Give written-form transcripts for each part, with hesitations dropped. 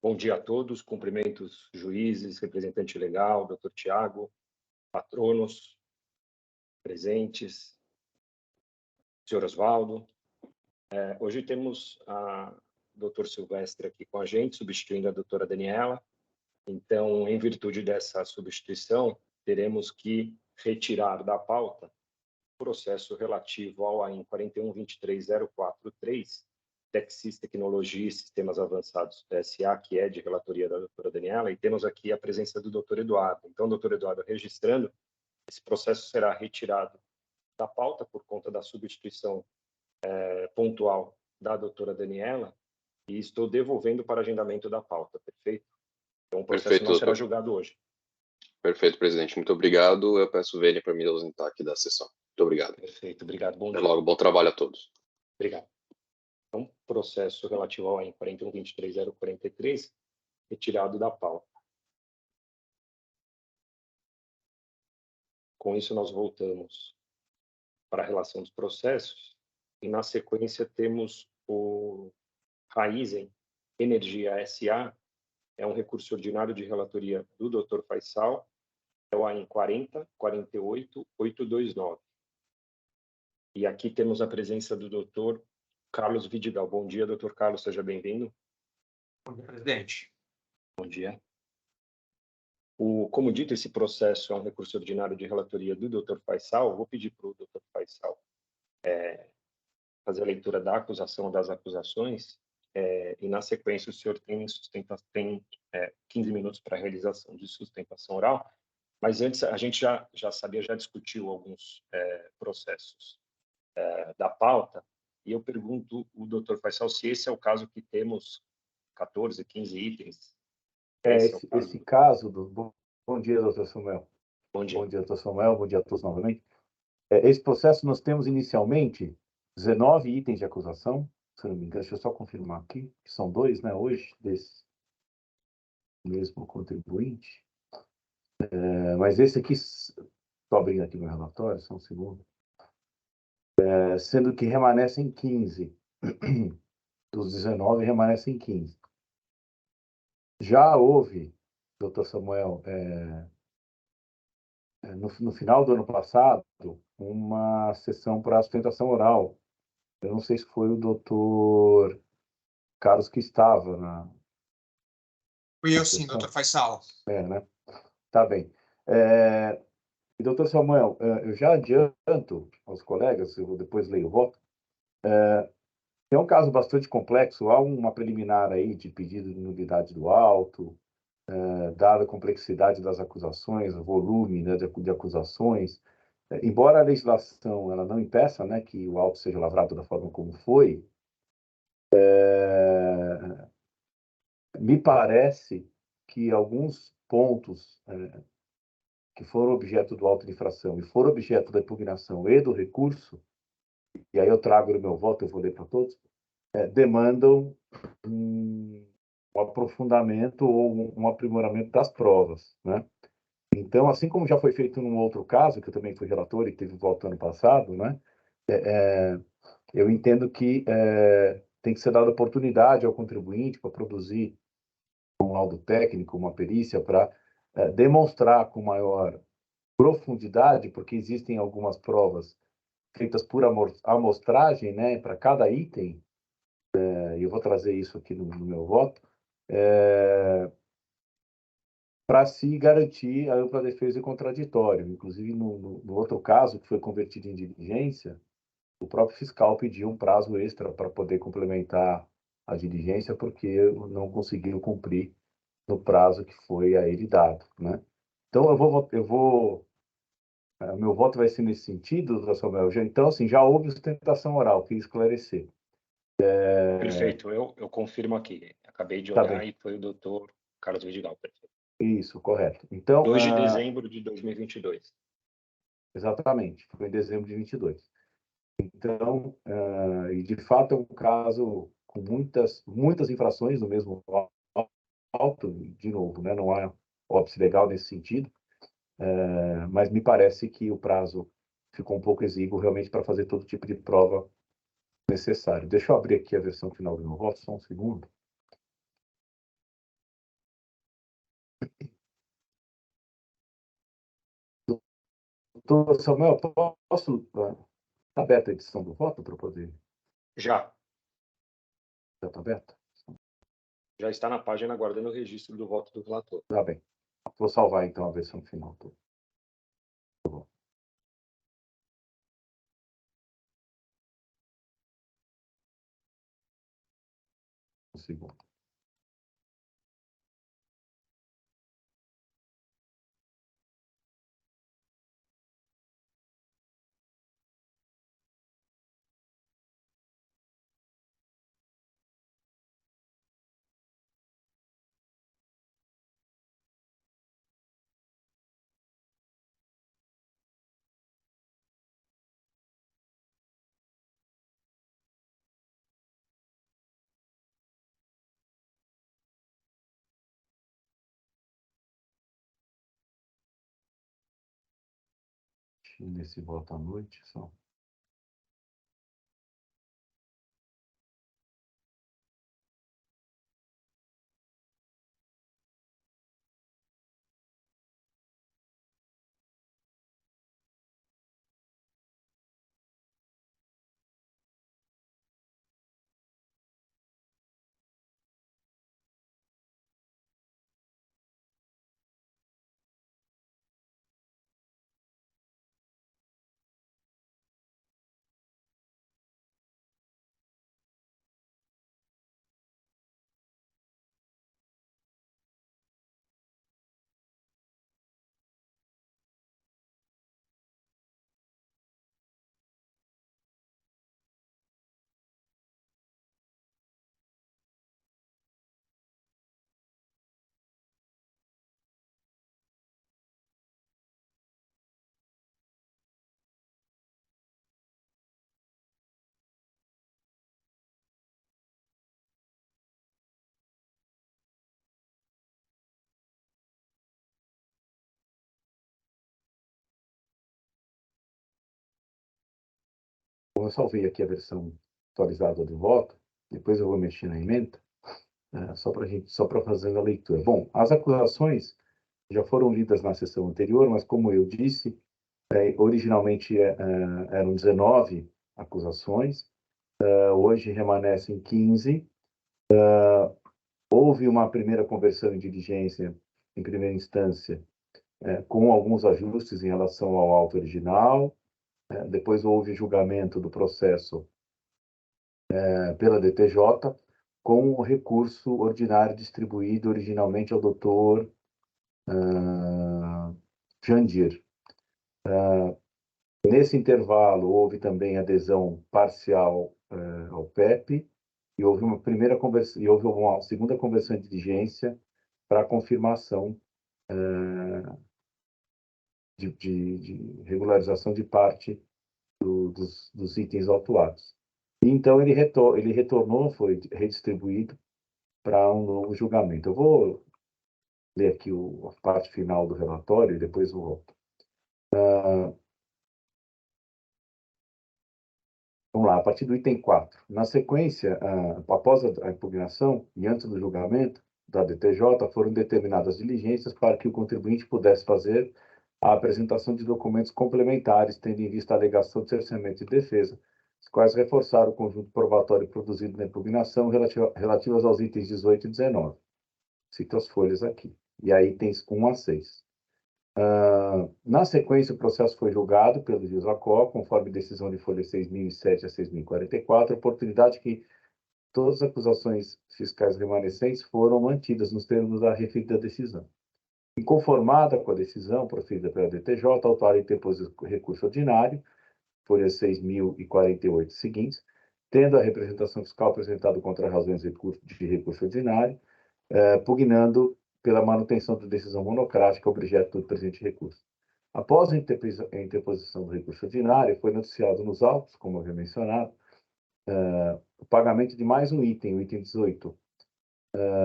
Bom dia a todos, cumprimentos juízes, representante legal, doutor Tiago, patronos presentes, senhor Osvaldo. Hoje temos a doutor Silvestre aqui com a gente, substituindo a doutora Daniela. Então, em virtude dessa substituição, teremos que retirar da pauta o processo relativo ao AIN 4123043, Texis Tecnologia e Sistemas Avançados SA, que é de relatoria da doutora Daniela, e temos aqui a presença do doutor Eduardo. Então, doutor Eduardo, registrando, esse processo será retirado da pauta por conta da substituição pontual da doutora Daniela e estou devolvendo para agendamento da pauta, perfeito? Então, o processo Perfeito, não será doutor. julgado hoje. Perfeito, presidente. Muito obrigado. Eu peço o vênia para me ausentar aqui da sessão. Muito obrigado. Perfeito, obrigado. Bom Até dia. logo. Bom trabalho a todos. Obrigado. Então, processo relativo ao AIN 4123043, retirado da pauta. Com isso, nós voltamos para a relação dos processos e, na sequência, temos o Raizen Energia SA, é um recurso ordinário de relatoria do Dr. Faisal, é o AIN 40.48.829. E aqui temos a presença do Dr. Carlos Vidigal. Bom dia, Dr. Carlos, seja bem-vindo. Bom dia, presidente. Bom dia. Como dito, esse processo é um recurso ordinário de relatoria do Dr. Faisal. Vou pedir para o Dr. Faisal fazer a leitura da acusação, das acusações, e, na sequência, o senhor tem 15 minutos para a realização de sustentação oral. Mas antes, a gente já sabia, já discutiu alguns processos da pauta, e eu pergunto ao Dr. Faisal se esse é o caso que temos 14, 15 itens. Esse caso Bom dia, doutor Samuel. Bom dia. Bom dia, doutor Samuel. Bom dia a todos novamente. Esse processo, nós temos inicialmente 19 itens de acusação, se não me engano, deixa eu só confirmar aqui, que são 2, né, hoje, desse mesmo contribuinte. Mas esse aqui, estou abrindo aqui meu relatório, só um segundo, sendo que remanescem 15. Dos 19, remanescem 15. Já houve, doutor Samuel, no final do ano passado, uma sessão para sustentação oral. Eu não sei se foi o doutor Carlos que estava na... Fui eu sim, doutor Faisal. Né? Tá bem. E, doutor Samuel, eu já adianto aos colegas, eu depois leio o voto, é um caso bastante complexo, há uma preliminar aí de pedido de nulidade do auto, dada a complexidade das acusações, o volume, né, de acusações, embora a legislação ela não impeça, né, que o auto seja lavrado da forma como foi, me parece que alguns pontos que foram objeto do auto de infração e foram objeto da impugnação e do recurso, e aí eu trago no meu voto, eu vou ler para todos, demandam um aprofundamento ou um aprimoramento das provas, né? Então, assim como já foi feito num outro caso, que eu também fui relator e teve voto ano passado, né? Eu entendo que tem que ser dada oportunidade ao contribuinte para produzir um laudo técnico, uma perícia, para demonstrar com maior profundidade, porque existem algumas provas feitas por amostragem, né, para cada item, e eu vou trazer isso aqui no meu voto, para se garantir a ampla defesa e contraditório. Inclusive, no outro caso, que foi convertido em diligência, o próprio fiscal pediu um prazo extra para poder complementar a diligência, porque não conseguiu cumprir no prazo que foi a ele dado, né? Então, o meu voto vai ser nesse sentido, doutor Samuel. Então, assim, já houve sustentação oral, queria esclarecer. Perfeito, eu confirmo aqui. Acabei de Tá olhar bem. e foi o doutor Carlos Vidigal, perfeito. Isso, correto. Então, 2 de dezembro de 2022. Exatamente, foi em dezembro de 22. Então, e de fato é um caso com muitas infrações no mesmo auto, de novo, né? Não há óbice legal nesse sentido, mas me parece que o prazo ficou um pouco exíguo realmente para fazer todo tipo de prova necessário. Deixa eu abrir aqui a versão final do meu voto, só um segundo. Doutor Samuel, posso... Está aberta a edição do voto para poder... Já Já está aberta? está na página aguardando o registro do voto do relator. Tá bem. Vou salvar, então, a versão final. Tá bom. Um segundo. Nesse voto à noite, só. Bom, eu salvei aqui a versão atualizada do voto, depois eu vou mexer na emenda, só para fazer a leitura. Bom, as acusações já foram lidas na sessão anterior, mas como eu disse, originalmente eram 19 acusações, hoje remanescem 15. Houve uma primeira conversão em diligência, em primeira instância, com alguns ajustes em relação ao auto original. Depois houve julgamento do processo pela DTJ, com o recurso ordinário distribuído originalmente ao doutor Jandir. Nesse intervalo, houve também adesão parcial ao PEP, e houve uma primeira conversa, e houve uma segunda conversão de diligência para confirmação de regularização de parte dos itens autuados. E, então, ele retornou, foi redistribuído para um novo julgamento. Eu vou ler aqui a parte final do relatório e depois eu volto. Vamos lá, a partir do item 4. Na sequência, após a impugnação e antes do julgamento da DTJ, foram determinadas diligências para que o contribuinte pudesse fazer a apresentação de documentos complementares, tendo em vista a alegação de cerceamento e defesa, os quais reforçaram o conjunto probatório produzido na impugnação relativas aos itens 18 e 19. Cito as folhas aqui. E aí itens 1 a 6. Na sequência, o processo foi julgado pelo juiz Acó, conforme decisão de folha 6.007 a 6.044, oportunidade que todas as acusações fiscais remanescentes foram mantidas nos termos da referida decisão. Inconformada com a decisão proferida pela DTJ, autuada em recurso ordinário, folha 6.048 seguintes, tendo a representação fiscal apresentado contra razões de recurso ordinário, pugnando pela manutenção da decisão monocrática objeto do presente recurso. Após a interposição do recurso ordinário, foi noticiado nos autos, como havia mencionado, o pagamento de mais um item, o item 18,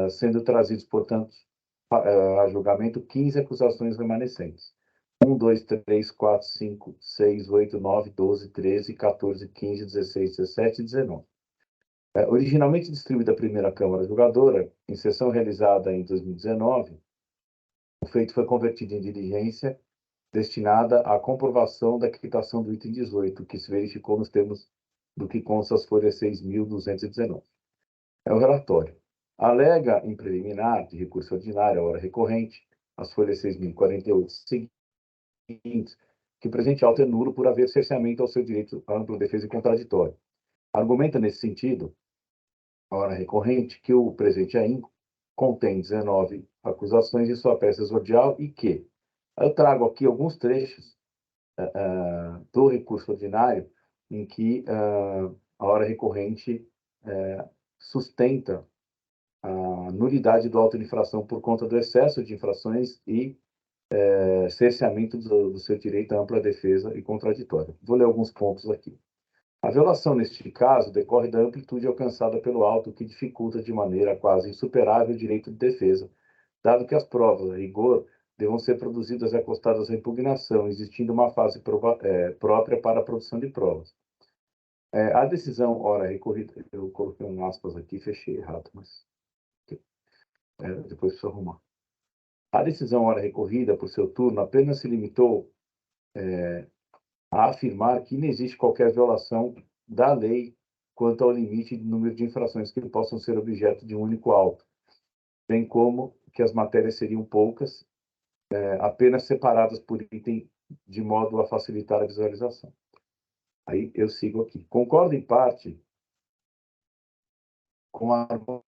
sendo trazidos, portanto, a julgamento 15 acusações remanescentes. 1, 2, 3, 4, 5, 6, 8, 9, 12, 13, 14, 15, 16, 17 e 19. Originalmente distribuída à primeira Câmara Julgadora, em sessão realizada em 2019, o feito foi convertido em diligência destinada à comprovação da quitação do item 18, que se verificou nos termos do que consta as folhas 6.219. É o relatório. Alega em preliminar de recurso ordinário, hora recorrente, as folhas 6.048 seguintes, que o presente auto é nulo por haver cerceamento ao seu direito à ampla defesa e contraditório. Argumenta nesse sentido, a hora recorrente, que o presente AIM contém 19 acusações em sua peça exordial e que eu trago aqui alguns trechos do recurso ordinário em que a hora recorrente sustenta a nulidade do auto de infração por conta do excesso de infrações e cerceamento do seu direito à ampla defesa e contraditório. Vou ler alguns pontos aqui. A violação, neste caso, decorre da amplitude alcançada pelo auto, que dificulta de maneira quase insuperável o direito de defesa, dado que as provas, a rigor, devam ser produzidas e acostadas à impugnação, existindo uma fase própria para a produção de provas. A decisão, ora recorrida, eu coloquei um aspas aqui, fechei errado, mas depois preciso arrumar. A decisão, ora recorrida, por seu turno, apenas se limitou a afirmar que não existe qualquer violação da lei quanto ao limite de número de infrações que possam ser objeto de um único auto, bem como que as matérias seriam poucas, apenas separadas por item, de modo a facilitar a visualização. Aí eu sigo aqui. Concordo em parte com a argumento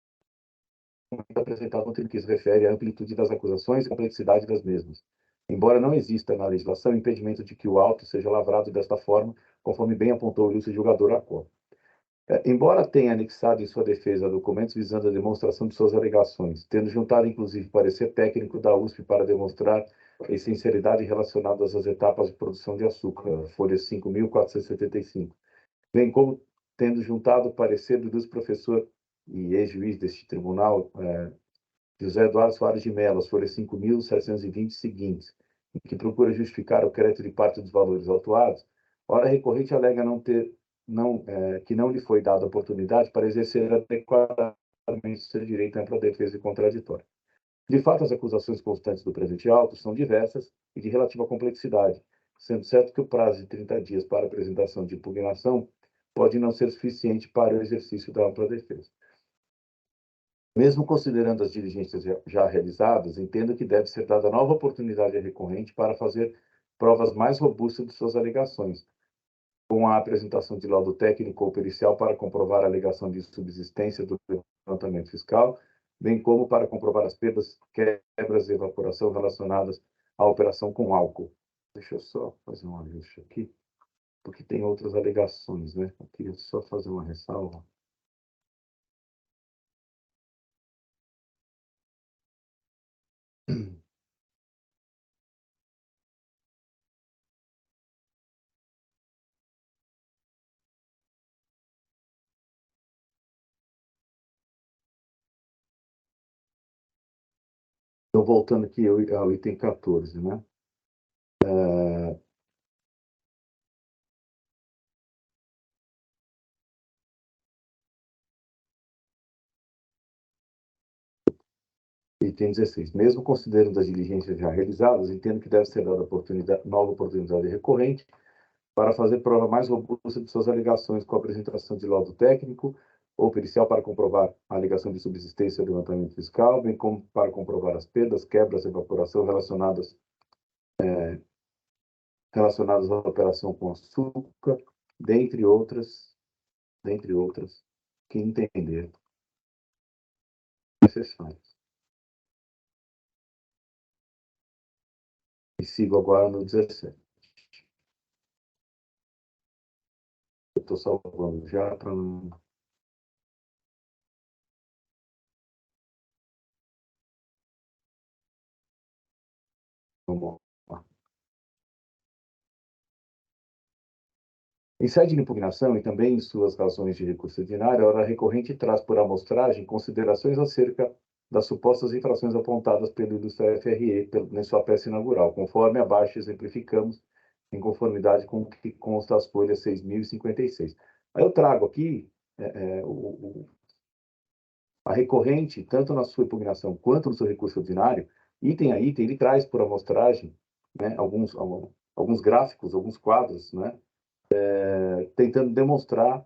apresentado no que se refere à amplitude das acusações e complexidade das mesmas, embora não exista na legislação impedimento de que o auto seja lavrado desta forma, conforme bem apontou o ilustre julgador Acor. Embora tenha anexado em sua defesa documentos visando a demonstração de suas alegações, tendo juntado inclusive parecer técnico da USP para demonstrar a essencialidade relacionada às etapas de produção de açúcar, folha 5.475, bem como tendo juntado o parecer do ilustre professor e ex-juiz deste tribunal, José Eduardo Soares de Mello, as folhas 5.720 seguintes, em que procura justificar o crédito de parte dos valores autuados, a hora recorrente alega que não lhe foi dada oportunidade para exercer adequadamente seu direito à ampla defesa e contraditório. De fato, as acusações constantes do presente auto são diversas e de relativa complexidade, sendo certo que o prazo de 30 dias para apresentação de impugnação pode não ser suficiente para o exercício da ampla defesa. Mesmo considerando as diligências já realizadas, entendo que deve ser dada nova oportunidade à recorrente para fazer provas mais robustas de suas alegações, com a apresentação de laudo técnico ou pericial para comprovar a alegação de subsistência do levantamento fiscal, bem como para comprovar as perdas, quebras e evaporação relacionadas à operação com álcool. Deixa eu só fazer um ajuste aqui, porque tem outras alegações, né? Eu queria só fazer uma ressalva. Estou voltando aqui ao item 14, né? Item 16. Mesmo considerando as diligências já realizadas, entendo que deve ser dada nova oportunidade recorrente para fazer prova mais robusta de suas alegações com a apresentação de laudo técnico ou pericial para comprovar a alegação de subsistência do levantamento fiscal, bem como para comprovar as perdas, quebras e evaporação relacionadas à operação com açúcar, dentre outras, que entender necessárias. E sigo agora no 17. Eu estou salvando já para não... Vamos lá. Em sede de impugnação e também em suas razões de recurso ordinário, a hora recorrente traz por amostragem considerações acerca das supostas infrações apontadas pelo ilustre FRE em sua peça inaugural, conforme abaixo exemplificamos, em conformidade com o que consta as folhas 6.056. Aí eu trago aqui a recorrente, tanto na sua impugnação quanto no seu recurso ordinário, item a item, ele traz por amostragem né, alguns gráficos, alguns quadros, né, tentando demonstrar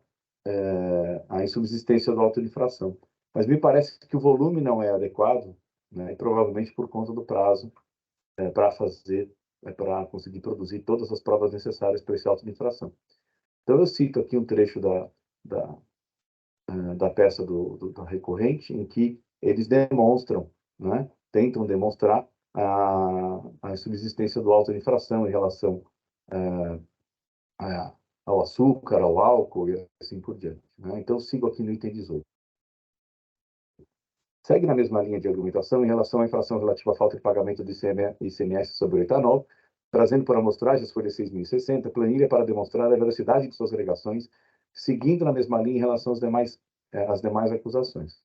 a insubsistência do auto de infração. Mas me parece que o volume não é adequado, né, e provavelmente por conta do prazo para conseguir produzir todas as provas necessárias para esse auto de infração. Então, eu cito aqui um trecho da peça do recorrente, em que eles demonstram, né, tentam demonstrar a insubsistência do auto de infração em relação ao açúcar, ao álcool e assim por diante, né? Então, sigo aqui no item 18. Segue na mesma linha de argumentação em relação à infração relativa à falta de pagamento do ICMS sobre o etanol, trazendo por amostragem as folhas 6.060, planilha para demonstrar a veracidade de suas alegações, seguindo na mesma linha em relação às demais acusações.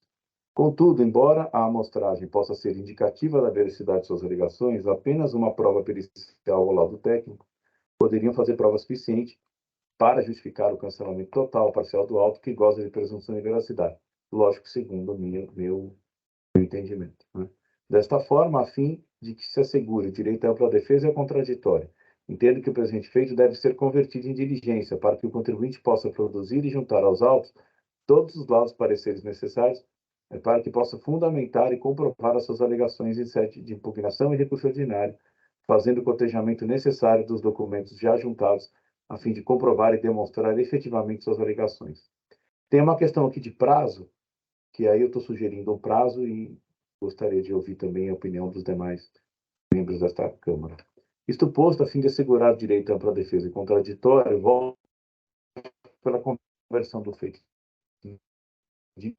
Contudo, embora a amostragem possa ser indicativa da veracidade de suas alegações, apenas uma prova pericial ou laudo técnico poderiam fazer prova suficiente para justificar o cancelamento total ou parcial do auto que goza de presunção de veracidade. Lógico, segundo o meu entendimento, né? Desta forma, a fim de que se assegure o direito à ampla defesa e ao contraditório, entendo que o presente feito deve ser convertido em diligência para que o contribuinte possa produzir e juntar aos autos todos os laudos pareceres necessários para que possa fundamentar e comprovar as suas alegações em sede de impugnação e recurso ordinário, fazendo o cotejamento necessário dos documentos já juntados, a fim de comprovar e demonstrar efetivamente suas alegações. Tem uma questão aqui de prazo, que aí eu estou sugerindo um prazo e gostaria de ouvir também a opinião dos demais membros desta Câmara. Isto posto, a fim de assegurar o direito à ampla defesa e contraditório, volto pela conversão do feito de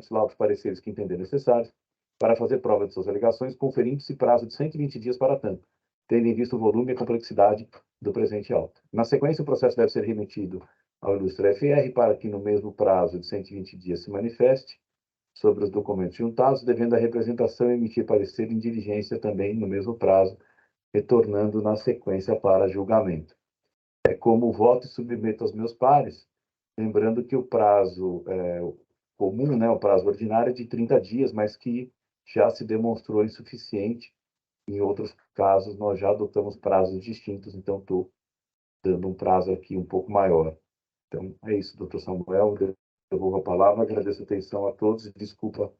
lá os pareceres que entender necessários para fazer prova de suas alegações, conferindo-se prazo de 120 dias para tanto, tendo em vista o volume e a complexidade do presente auto. Na sequência, o processo deve ser remetido ao ilustre FR para que, no mesmo prazo de 120 dias, se manifeste sobre os documentos juntados, devendo a representação emitir parecer em diligência também no mesmo prazo, retornando na sequência para julgamento. É como voto e submeto aos meus pares, lembrando que o prazo comum, né, o prazo ordinário é de 30 dias, mas que já se demonstrou insuficiente. Em outros casos, nós já adotamos prazos distintos, então estou dando um prazo aqui um pouco maior. Então, é isso, doutor Samuel. Devolvo a palavra, agradeço a atenção a todos e desculpa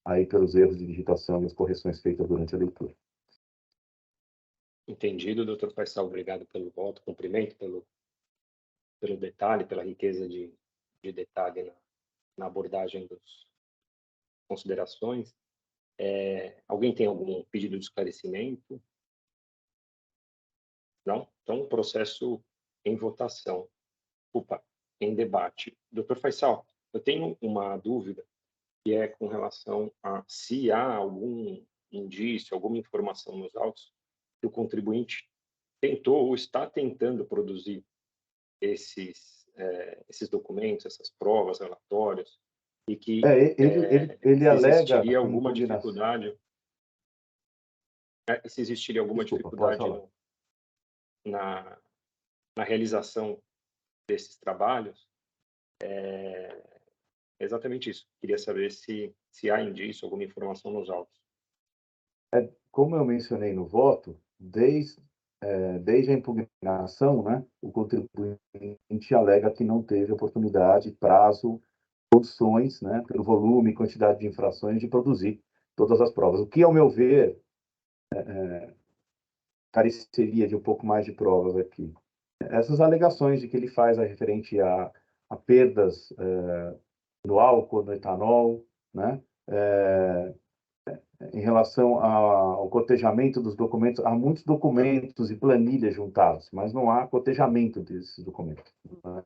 aí pelos erros de digitação e as correções feitas durante a leitura. Entendido, doutor Faisal. Obrigado pelo voto, cumprimento pelo detalhe, pela riqueza de detalhe na abordagem das considerações. Alguém tem algum pedido de esclarecimento? Não? Então, processo em votação. Em debate. Doutor Faisal, eu tenho uma dúvida, que é com relação a se há algum indício, alguma informação nos autos que o contribuinte tentou ou está tentando produzir esses documentos, essas provas, relatórios, e que ele alega existiria alguma dificuldade, se existiria alguma dificuldade na realização desses trabalhos, exatamente isso. Queria saber se há indício, alguma informação nos autos. Como eu mencionei no voto, desde a impugnação, né, o contribuinte alega que não teve oportunidade, prazo, condições, né, pelo volume e quantidade de infrações, de produzir todas as provas. O que, ao meu ver, careceria de um pouco mais de provas aqui. Essas alegações de que ele faz referente a perdas no álcool, no etanol, né, em relação ao cotejamento dos documentos, há muitos documentos e planilhas juntados, mas não há cotejamento desses documentos, né?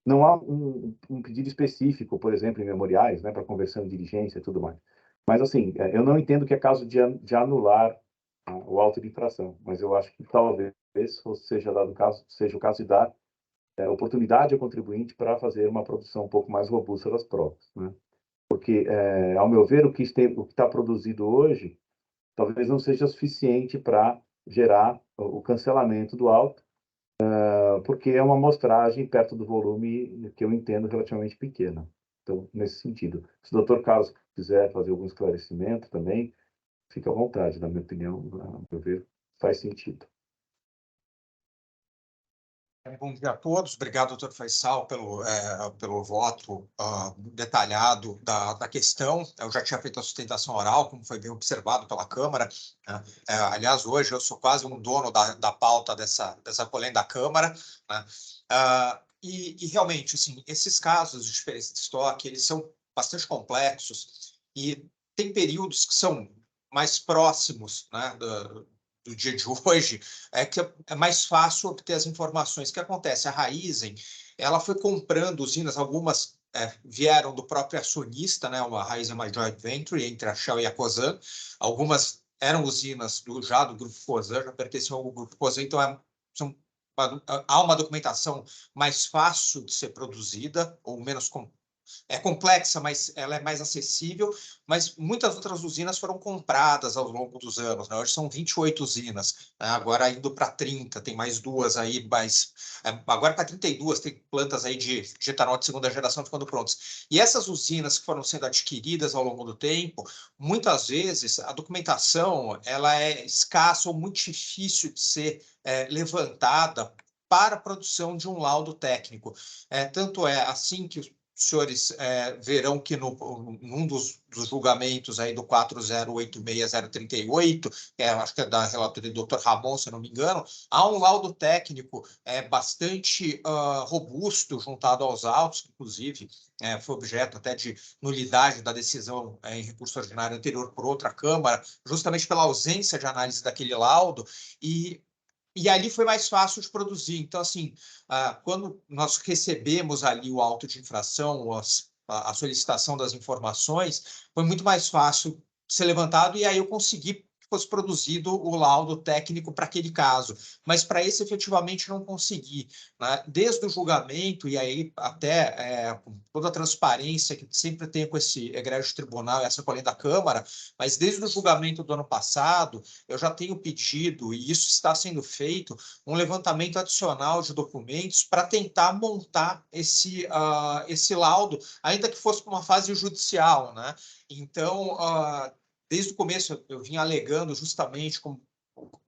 Não há um pedido específico, por exemplo, em memoriais, né, para conversão de diligência e tudo mais. Mas, assim, eu não entendo que é caso de anular o auto de infração, mas eu acho que talvez seja o caso de dar oportunidade ao contribuinte para fazer uma produção um pouco mais robusta das provas, né? Porque, ao meu ver, o que está produzido hoje talvez não seja suficiente para gerar o cancelamento do auto, porque é uma amostragem perto do volume que eu entendo relativamente pequena. Então, nesse sentido, se o Dr. Carlos quiser fazer algum esclarecimento também, fica à vontade. Na minha opinião, a meu ver, faz sentido. Bom dia a todos. Obrigado, doutor Faisal, pelo voto detalhado da questão. Eu já tinha feito a sustentação oral, como foi bem observado pela Câmara. Aliás, hoje eu sou quase um dono da pauta dessa polêmica da Câmara, né? E realmente, assim, esses casos de diferença de estoque, eles são bastante complexos e tem períodos que são mais próximos, né, do dia de hoje, que é mais fácil obter as informações. O que acontece? A Raízen, ela foi comprando usinas, algumas vieram do próprio acionista, né? A Raízen é uma joint venture entre a Shell e a Cosan. Algumas eram usinas já do Grupo Cosan, já pertenciam ao Grupo Cosan, então há uma documentação mais fácil de ser produzida, ou menos complexa, mas ela é mais acessível, mas muitas outras usinas foram compradas ao longo dos anos, né? Hoje são 28 usinas, né? Agora indo para 30, tem mais duas aí, agora para 32, tem plantas aí de etanol de segunda geração ficando prontas. E essas usinas que foram sendo adquiridas ao longo do tempo, muitas vezes a documentação ela é escassa ou muito difícil de ser levantada para a produção de um laudo técnico. Tanto é assim que os senhores verão que num dos julgamentos aí do 4086038, acho que é da relatoria do Dr. Ramon, se eu não me engano, há um laudo técnico bastante robusto juntado aos autos, inclusive foi objeto até de nulidade da decisão em recurso ordinário anterior por outra Câmara, justamente pela ausência de análise daquele laudo, e ali foi mais fácil de produzir. Então, assim, quando nós recebemos ali o auto de infração, a solicitação das informações, foi muito mais fácil ser levantado, e aí eu consegui que fosse produzido o laudo técnico para aquele caso. Mas para esse, efetivamente, não consegui, né? Desde o julgamento, e aí até com toda a transparência que sempre tem com esse egrégio tribunal, essa colenda da Câmara, mas desde o julgamento do ano passado, eu já tenho pedido, e isso está sendo feito, um levantamento adicional de documentos para tentar montar esse laudo, ainda que fosse para uma fase judicial, né? Então, desde o começo, eu vim alegando justamente, como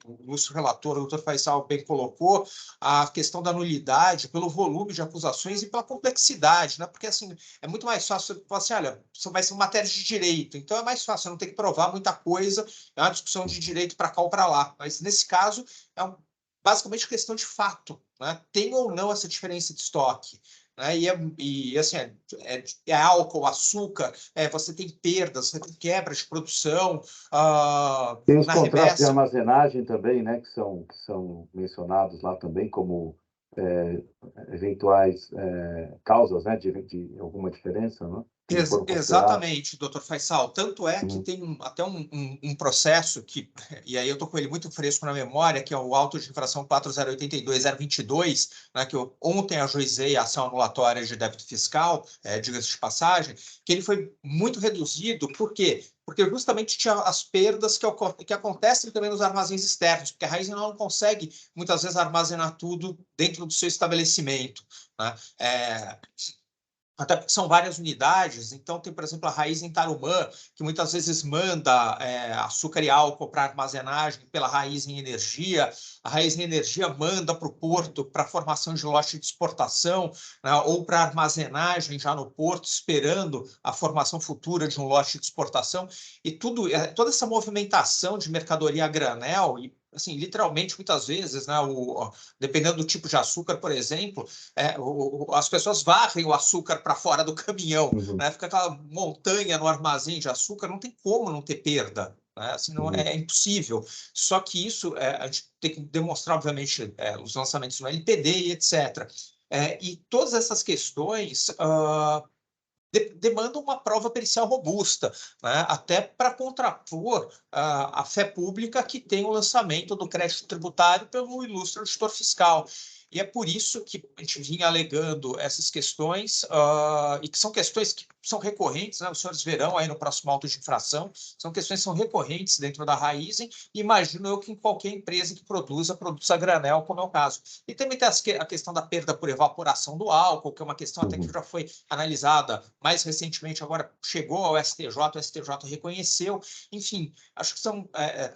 o ilustre relator, o doutor Faisal bem colocou, a questão da nulidade pelo volume de acusações e pela complexidade, né? Porque assim, é muito mais fácil você falar assim, olha, isso vai ser uma matéria de direito, então é mais fácil, você não tem que provar muita coisa, é uma discussão de direito para cá ou para lá. Mas nesse caso, basicamente questão de fato, né? Tem ou não essa diferença de estoque? E assim, álcool, açúcar, você tem perdas, você tem quebra de produção. Tem os contratos de armazenagem também, né, que são mencionados lá também como eventuais causas, né, de alguma diferença, né? Exatamente, doutor Faisal. Tanto é que tem até um processo que, e aí eu estou com ele muito fresco na memória, que é o auto de infração 4082022, né, que eu ontem ajuizei a ação anulatória de débito fiscal, diga-se de passagem, que ele foi muito reduzido. Por quê? Porque justamente tinha as perdas que acontecem também nos armazéns externos, porque a Raízen não consegue, muitas vezes, armazenar tudo dentro do seu estabelecimento, né? Até porque são várias unidades, então tem, por exemplo, a Raízen Tarumã, que muitas vezes manda açúcar e álcool para armazenagem pela Raízen Energia, a Raízen Energia manda para o porto para formação de lote de exportação, né, ou para armazenagem já no porto, esperando a formação futura de um lote de exportação, e toda essa movimentação de mercadoria a granel, e assim, literalmente, muitas vezes, né, dependendo do tipo de açúcar, por exemplo, as pessoas varrem o açúcar para fora do caminhão, né? Fica aquela montanha no armazém de açúcar, não tem como não ter perda, né? Assim, não é impossível. Só que isso a gente tem que demonstrar, obviamente, os lançamentos no LPD e etc. E todas essas questões demandam uma prova pericial robusta, né? Até para contrapor a fé pública que tem o lançamento do crédito tributário pelo ilustre auditor fiscal. e é por isso que a gente vinha alegando essas questões, e que são questões que são recorrentes, né? Os senhores verão aí no próximo auto de infração, são questões que são recorrentes dentro da Raizen, e imagino eu que em qualquer empresa que produza produtos a granel, como é o caso. E também tem a questão da perda por evaporação do álcool, que é uma questão até que já foi analisada mais recentemente, agora chegou ao STJ, o STJ reconheceu. Enfim, acho que são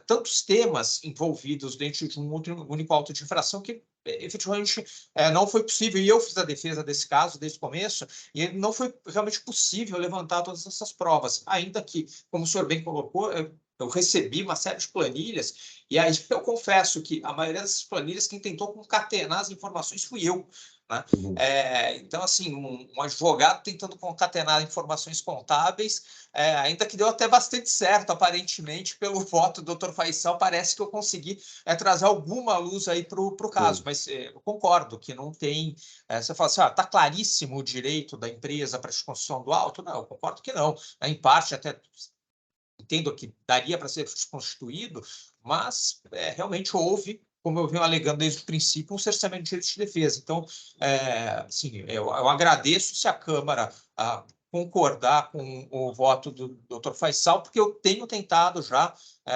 tantos temas envolvidos dentro de um único auto de infração que efetivamente não foi possível, e eu fiz a defesa desse caso desde o começo, e não foi realmente possível levantar todas essas provas, ainda que, como o senhor bem colocou, eu recebi uma série de planilhas, e aí eu confesso que a maioria dessas planilhas, quem tentou concatenar as informações fui eu, né? Então, assim, um advogado tentando concatenar informações contábeis, ainda que deu até bastante certo, aparentemente, pelo voto do Dr. Faisal, parece que eu consegui trazer alguma luz aí para o caso, mas eu concordo que não tem. Você fala assim, está claríssimo o direito da empresa para a desconstrução do auto? Não, eu concordo que não. Em parte, até entendo que daria para ser desconstituído, mas realmente houve, como eu venho alegando desde o princípio, um cerceamento de direitos de defesa. Então, assim, eu agradeço se a Câmara concordar com o voto do Dr. Faisal, porque eu tenho tentado já,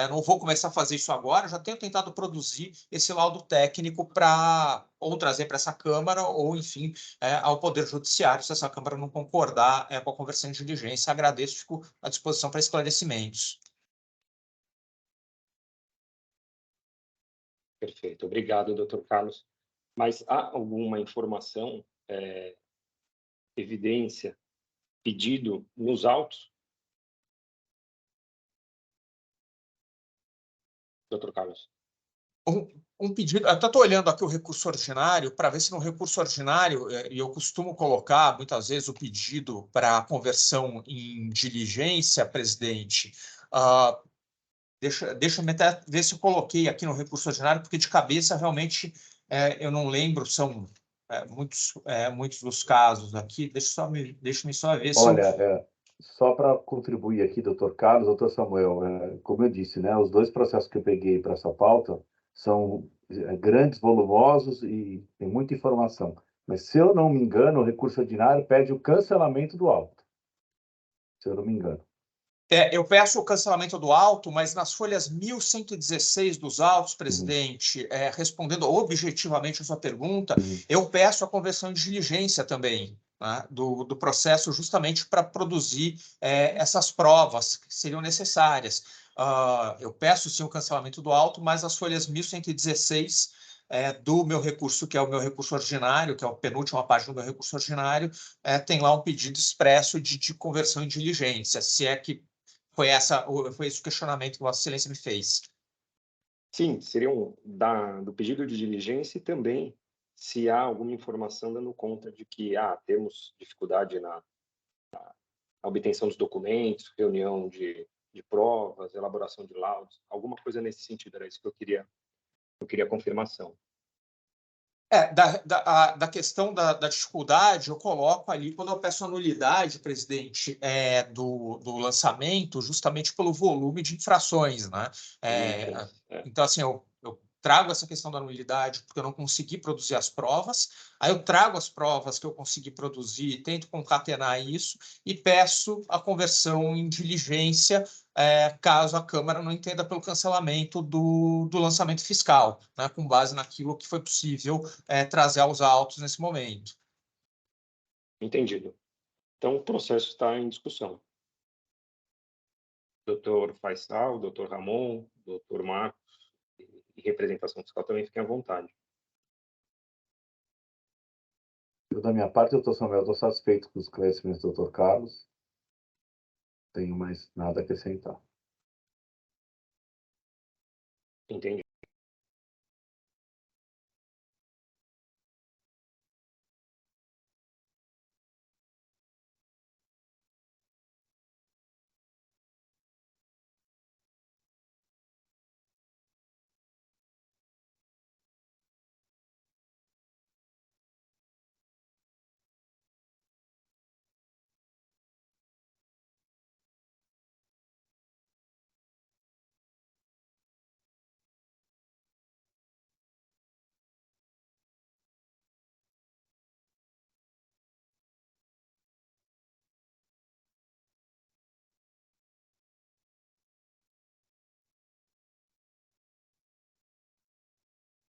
não vou começar a fazer isso agora, já tenho tentado produzir esse laudo técnico para ou trazer para essa Câmara, ou, enfim, ao Poder Judiciário, se essa Câmara não concordar com a conversão de diligência. Agradeço, fico à disposição para esclarecimentos. Perfeito. Obrigado, doutor Carlos. Mas há alguma informação, evidência, pedido nos autos? Doutor Carlos. Um pedido, até estou olhando aqui o recurso ordinário para ver se no recurso ordinário, e eu costumo colocar muitas vezes o pedido para conversão em diligência, presidente. Deixa eu até ver se eu coloquei aqui no recurso ordinário, porque de cabeça realmente eu não lembro, são muitos dos casos aqui. Deixa-me só ver se Olha, só para contribuir aqui, doutor Carlos, doutor Samuel, como eu disse, né, os dois processos que eu peguei para essa pauta são grandes, volumosos e tem muita informação. Mas, se eu não me engano, o recurso ordinário pede o cancelamento do auto. Se eu não me engano. Eu peço o cancelamento do auto, mas nas folhas 1116 dos autos, presidente, respondendo objetivamente a sua pergunta, eu peço a conversão de diligência também, né, do processo, justamente para produzir essas provas que seriam necessárias. Eu peço sim o cancelamento do auto, mas as folhas 1116 do meu recurso, que é o meu recurso ordinário, que é a penúltima página do meu recurso ordinário, tem lá um pedido expresso de conversão em diligência, se é que foi esse o questionamento que Vossa Excelência me fez. Sim, seriam do pedido de diligência e também se há alguma informação dando conta de que temos dificuldade na obtenção dos documentos, reunião de provas, elaboração de laudos, alguma coisa nesse sentido, era isso que eu queria confirmação. Da questão da dificuldade, eu coloco ali, quando eu peço a nulidade, presidente, do lançamento, justamente pelo volume de infrações, né? Então, assim, eu trago essa questão da nulidade porque eu não consegui produzir as provas, aí eu trago as provas que eu consegui produzir, tento concatenar isso e peço a conversão em diligência, caso a Câmara não entenda pelo cancelamento do lançamento fiscal, né, com base naquilo que foi possível trazer aos autos nesse momento. Entendido. Então, o processo está em discussão. Doutor Faisal, doutor Ramon, doutor Marcos e representação fiscal também fiquem à vontade. Eu, da minha parte, doutor Samuel, estou satisfeito com os esclarecimentos do doutor Carlos. Não tenho mais nada a acrescentar. Entendi.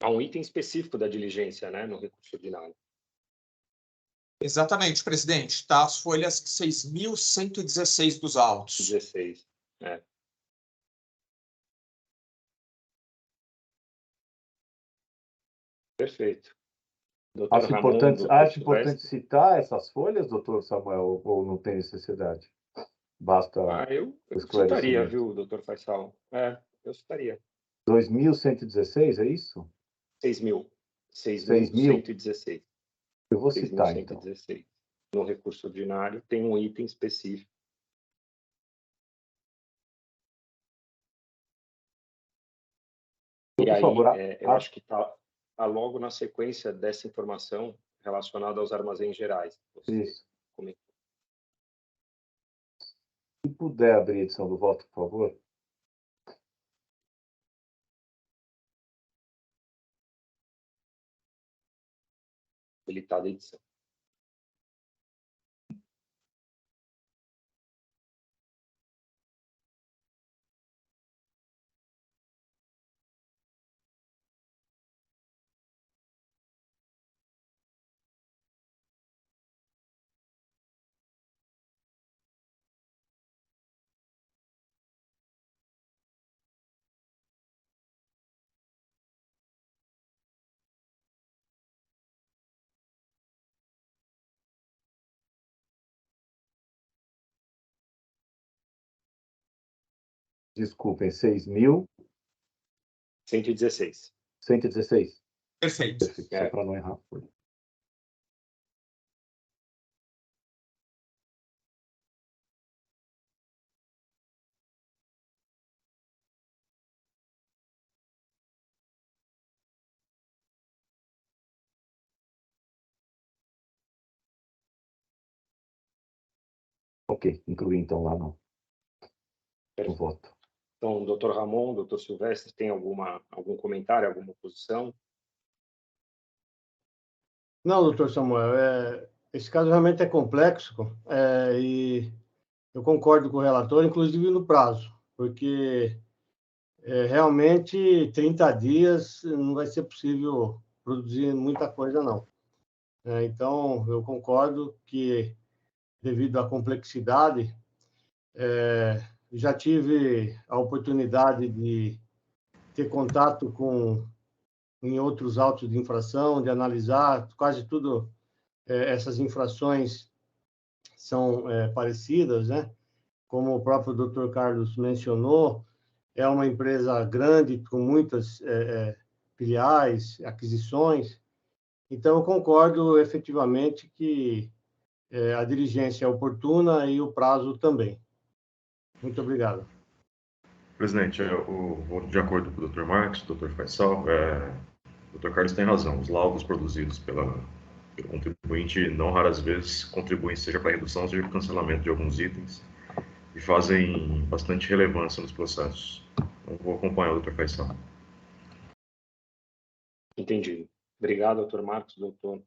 Há um item específico da diligência, né, no recurso ordinário. Exatamente, presidente. Está as folhas 6.116 dos autos. 16. É. Perfeito. Doutor Acho Ramon, importante, doutor acho importante Silvestre. citar essas folhas, doutor Samuel, ou não tem necessidade? Basta Eu o citaria, esclarecimento. viu, doutor Faisal? Eu citaria. 2.116, é isso? 6.000. 6.000? 6.116. Eu vou citar, então. 6.116. No recurso ordinário tem um item específico. E Por aí, favor, eu acho que está logo na sequência dessa informação relacionada aos armazéns gerais. Você isso. comentou. Se puder abrir a edição do voto, por favor. Habilitada a edição. Desculpem, 6.116. 116. Perfeito. Perfeito, só para não errar. Ok, incluí então lá no voto. Então, doutor Ramon, doutor Silvestre, tem algum comentário, alguma oposição? Não, doutor Samuel, esse caso realmente é complexo, e eu concordo com o relator, inclusive no prazo, porque realmente 30 dias não vai ser possível produzir muita coisa, não. Então, eu concordo que, devido à complexidade, já tive a oportunidade de ter contato em outros autos de infração, de analisar quase tudo, essas infrações são parecidas, né? Como o próprio Dr. Carlos mencionou, é uma empresa grande com muitas filiais, aquisições. Então, eu concordo efetivamente que a diligência é oportuna e o prazo também. Muito obrigado. Presidente, eu vou de acordo com o Dr. Marcos, Dr. Faisal. O Dr. Carlos tem razão. Os laudos produzidos pelo contribuinte, não raras vezes, contribuem seja para a redução, seja para o cancelamento de alguns itens e fazem bastante relevância nos processos. Então, vou acompanhar o Dr. Faisal. Entendido. Obrigado, doutor Marcos, doutor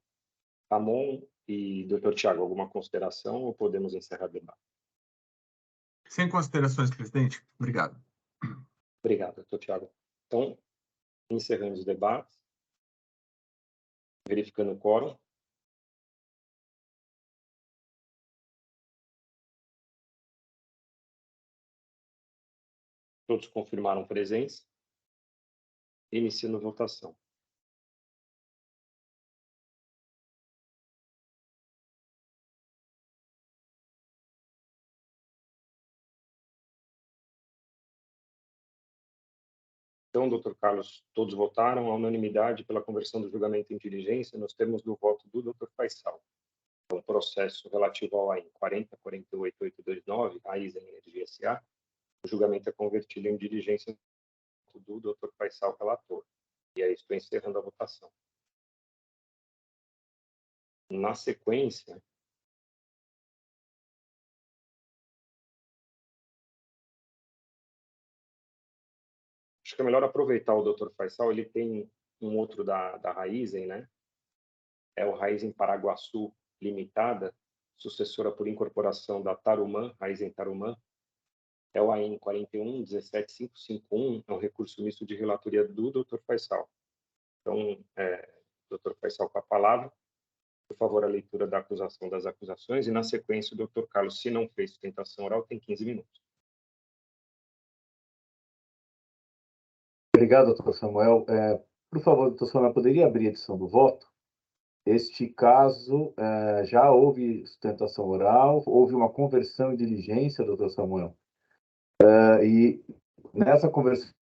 Ramon e doutor Tiago. Alguma consideração ou podemos encerrar o debate? Sem considerações, presidente. Obrigado. Obrigado, doutor Tiago. Então, encerrando os debates, verificando o quórum. Todos confirmaram presença. Iniciando a votação. Então, doutor Carlos, todos votaram à unanimidade pela conversão do julgamento em diligência, nos termos do voto do doutor Faisal. O processo relativo ao AIN 40.48.829, Raizen Energia S.A., o julgamento é convertido em diligência do doutor Faisal, relator. E aí estou encerrando a votação. Na sequência, acho que é melhor aproveitar o doutor Faisal, ele tem um outro da Raizen, né? É o Raizen Paraguaçu Limitada, sucessora por incorporação da Tarumã, Raizen Tarumã. É o AIN 41.17551, é um recurso misto de relatoria do Dr. Faisal. Então, doutor Faisal com a palavra. Por favor, a leitura da acusação das acusações e, na sequência, o doutor Carlos, se não fez sustentação oral, tem 15 minutos. Obrigado, doutor Samuel. Por favor, doutor Samuel, poderia abrir a edição do voto? Este caso já houve sustentação oral, houve uma conversão em diligência, doutor Samuel. E nessa conversão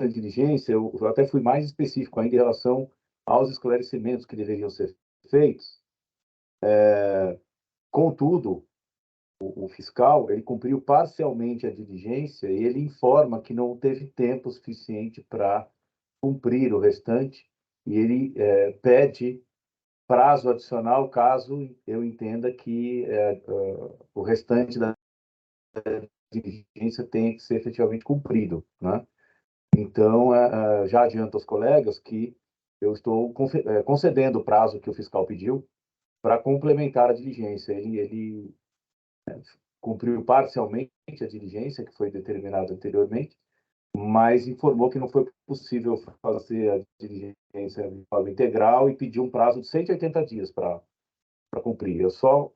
em diligência, eu até fui mais específico ainda em relação aos esclarecimentos que deveriam ser feitos. Contudo, o fiscal ele cumpriu parcialmente a diligência e ele informa que não teve tempo suficiente para cumprir o restante e ele pede prazo adicional caso eu entenda que o restante da diligência tenha que ser efetivamente cumprido, né? Então, já adianto aos colegas que eu estou concedendo o prazo que o fiscal pediu para complementar a diligência. Ele cumpriu parcialmente a diligência que foi determinada anteriormente, mas informou que não foi possível fazer a diligência de forma integral e pediu um prazo de 180 dias para cumprir. Eu só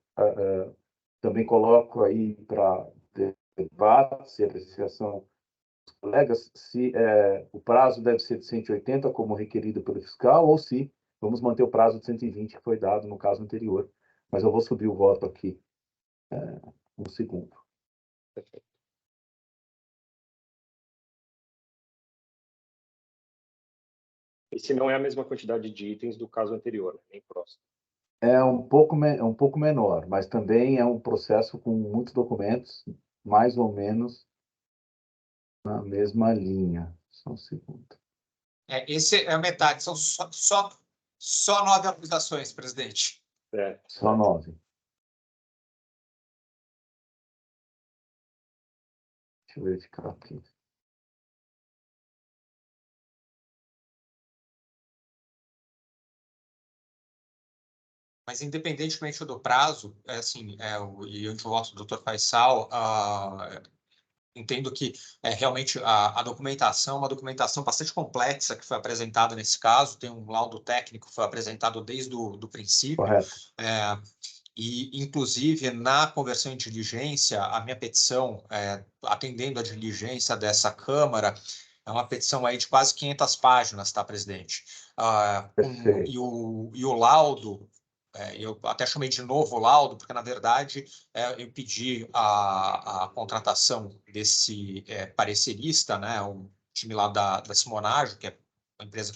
também coloco aí para debate e apreciação dos colegas se o prazo deve ser de 180, como requerido pelo fiscal, ou se vamos manter o prazo de 120 que foi dado no caso anterior. Mas eu vou subir o voto aqui um segundo. Perfeito. Esse não é a mesma quantidade de itens do caso anterior, né? Nem próximo. É um pouco menor, mas também é um processo com muitos documentos, mais ou menos na mesma linha. Só um segundo. Esse é a metade, são só 9 acusações, presidente. Só 9. Deixa eu verificar aqui. Mas, independentemente do prazo, e eu voto do Dr. Faisal, entendo que realmente a documentação é uma documentação bastante complexa que foi apresentada nesse caso, tem um laudo técnico que foi apresentado desde o princípio. Correto. E, inclusive, na conversão em diligência, a minha petição, atendendo a diligência dessa Câmara, é uma petição aí de quase 500 páginas, tá, presidente? E o laudo, eu até chamei de novo laudo, porque, na verdade, eu pedi a contratação desse parecerista, né, um time lá da Simonaggio, que é uma empresa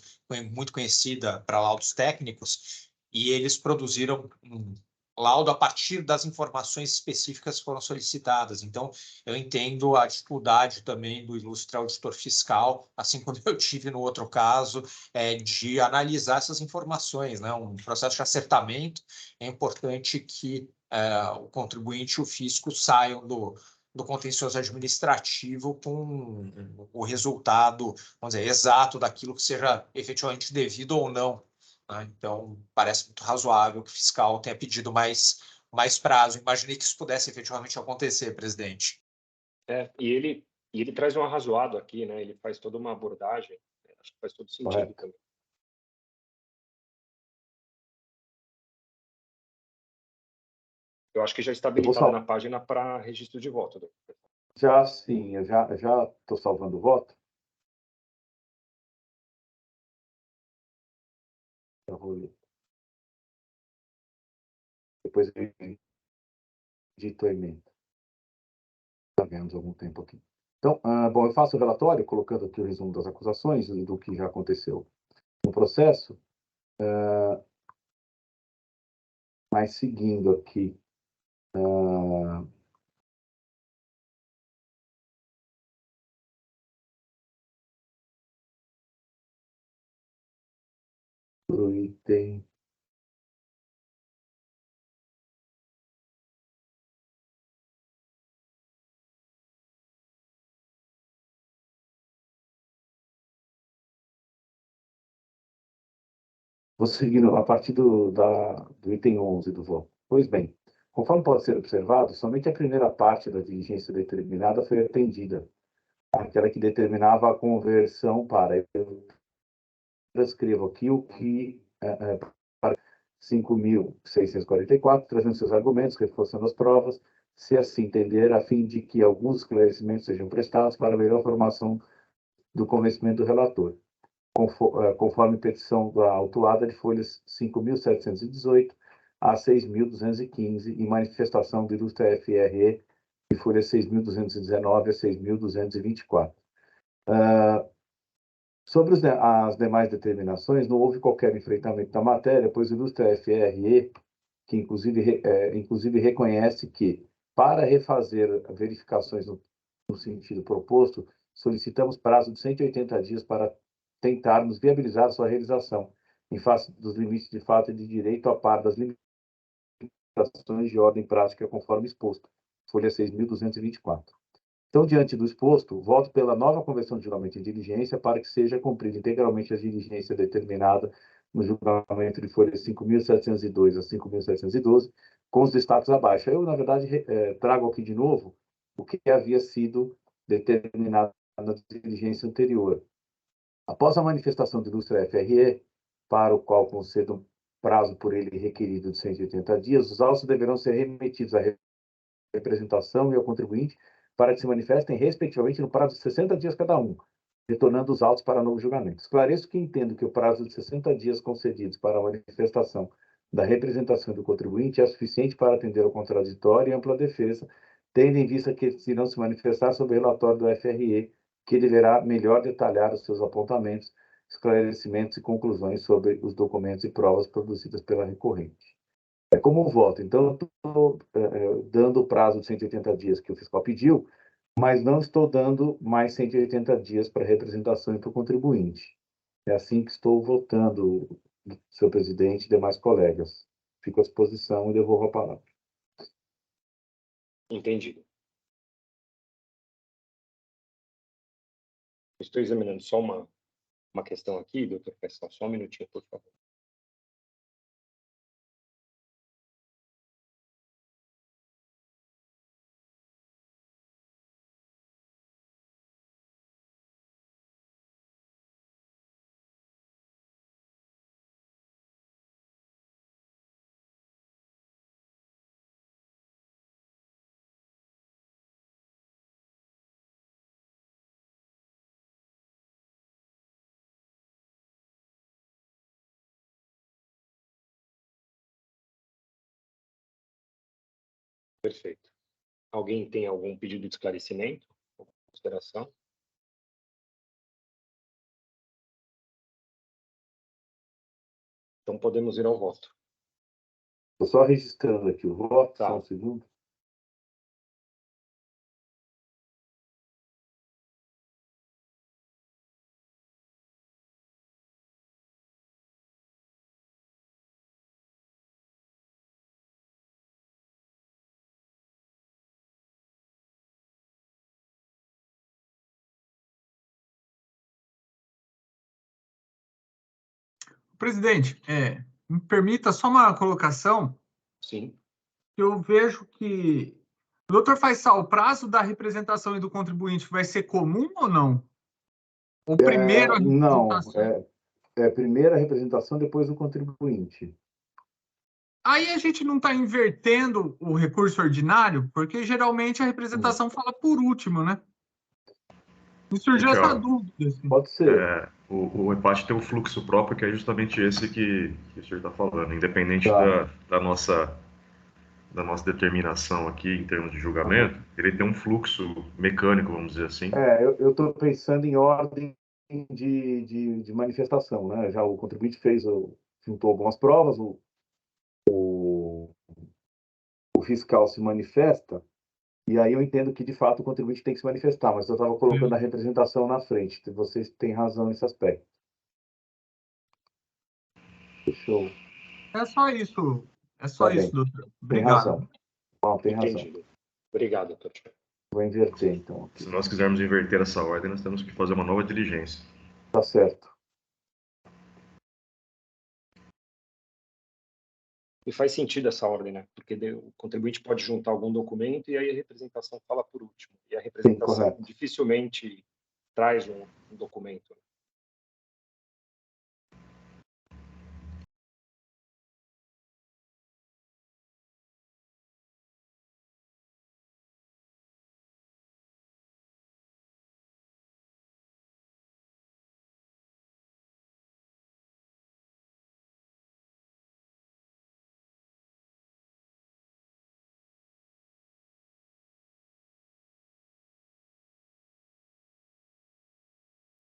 muito conhecida para laudos técnicos, e eles produziram um laudo a partir das informações específicas que foram solicitadas. Então, eu entendo a dificuldade também do ilustre auditor fiscal, assim como eu tive no outro caso, de analisar essas informações, né? Um processo de acertamento, é importante que o contribuinte e o fisco saiam do contencioso administrativo com o resultado, vamos dizer, exato daquilo que seja efetivamente devido ou não. Então, parece muito razoável que o fiscal tenha pedido mais prazo. Imaginei que isso pudesse efetivamente acontecer, presidente. E ele traz um arrazoado aqui, né? Ele faz toda uma abordagem, acho que faz todo sentido também. Eu acho que já está habilitado na página para registro de voto. Né? Já sim, eu já estou salvando o voto. Eu vou ler. Depois eu edito a emenda. Já ganhamos algum tempo aqui. Então, bom, eu faço o relatório, colocando aqui o resumo das acusações e do que já aconteceu no processo. Mas seguindo aqui. O item. Vou seguir a partir do item 11 do voto. Pois bem, conforme pode ser observado, somente a primeira parte da diligência determinada foi atendida, aquela que determinava a conversão para escrevo aqui o que para 5.644, trazendo seus argumentos, reforçando as provas, se assim entender, a fim de que alguns esclarecimentos sejam prestados para a melhor formação do convencimento do relator, conforme petição da autuada de folhas 5.718 a 6.215 e manifestação do ilustre FRE de folha 6.219 a 6.224. Sobre as demais determinações, não houve qualquer enfrentamento da matéria, pois o ilustre FRE, que inclusive reconhece que, para refazer verificações no sentido proposto, solicitamos prazo de 180 dias para tentarmos viabilizar sua realização, em face dos limites de fato e de direito a par das limitações de ordem prática conforme exposto, folha 6.224. Então, diante do exposto, voto pela nova conversão de julgamento em diligência para que seja cumprida integralmente a diligência determinada no julgamento de folhas 5.702 a 5.712, com os destaques abaixo. Eu, na verdade, trago aqui de novo o que havia sido determinado na diligência anterior. Após a manifestação do ilustre FRE, para o qual concedo prazo por ele requerido de 180 dias, os autos deverão ser remetidos à representação e ao contribuinte para que se manifestem, respectivamente, no prazo de 60 dias cada um, retornando os autos para novo julgamento. Esclareço que entendo que o prazo de 60 dias concedidos para a manifestação da representação do contribuinte é suficiente para atender ao contraditório e ampla defesa, tendo em vista que se não se manifestar sobre o relatório do FRE, que deverá melhor detalhar os seus apontamentos, esclarecimentos e conclusões sobre os documentos e provas produzidas pela recorrente. É como um voto. Então, eu estou dando o prazo de 180 dias que o fiscal pediu, mas não estou dando mais 180 dias para a representação e para o contribuinte. É assim que estou votando, senhor presidente e demais colegas. Fico à disposição e devolvo a palavra. Entendido. Estou examinando só uma questão aqui, doutor Faisal, só um minutinho, por favor. Perfeito. Alguém tem algum pedido de esclarecimento, alguma consideração? Então, podemos ir ao voto. Estou só registrando aqui o voto, Tá. só um segundo. Presidente, me permita só uma colocação. Sim. Eu vejo que, doutor Faisal, o prazo da representação e do contribuinte vai ser comum ou não? Ou primeiro a Não, representação? primeiro a representação, depois o contribuinte. Aí a gente não está invertendo o recurso ordinário, porque geralmente a representação fala por último, né? Me surgiu Gente, essa ó, dúvida. Assim. Pode ser. o empate tem um fluxo próprio, que é justamente esse que o senhor está falando, independente Tá. da nossa determinação aqui em termos de julgamento, ele tem um fluxo mecânico, vamos dizer assim. Eu estou pensando em ordem de manifestação, né? Já o contribuinte juntou algumas provas, o fiscal se manifesta, e aí eu entendo que, de fato, o contribuinte tem que se manifestar, mas eu estava colocando a representação na frente. Vocês têm razão nesse aspecto. Deixa eu... É só isso. É só Tá isso, bem. doutor. Tem Obrigado. razão. Não, tem razão. Entendido. Obrigado, doutor. Vou inverter, então. Aqui. Se nós quisermos inverter essa ordem, nós temos que fazer uma nova diligência. Tá certo. E faz sentido essa ordem, né? Porque o contribuinte pode juntar algum documento e aí a representação fala por último. E a representação correto. dificilmente traz um documento.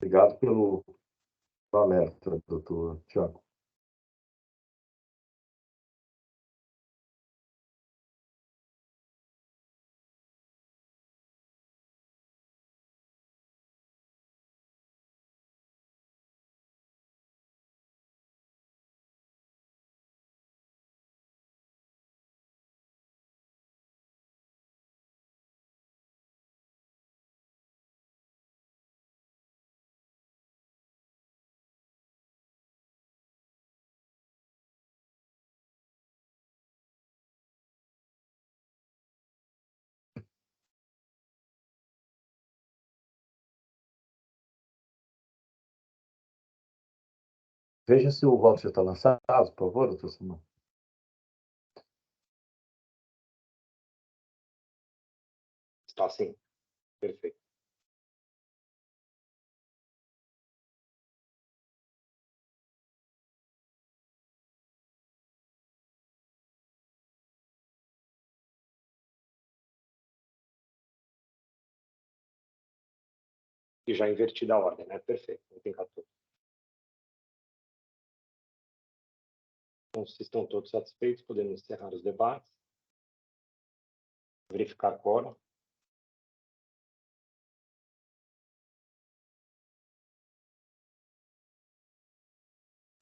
Obrigado pelo alerta, doutor Tiago. Veja se o voto já está lançado, por favor, doutor Simão. Está sim. Perfeito. E já invertida a ordem, né? Perfeito. Item 14. Então, se estão todos satisfeitos, podemos encerrar os debates. Verificar quórum.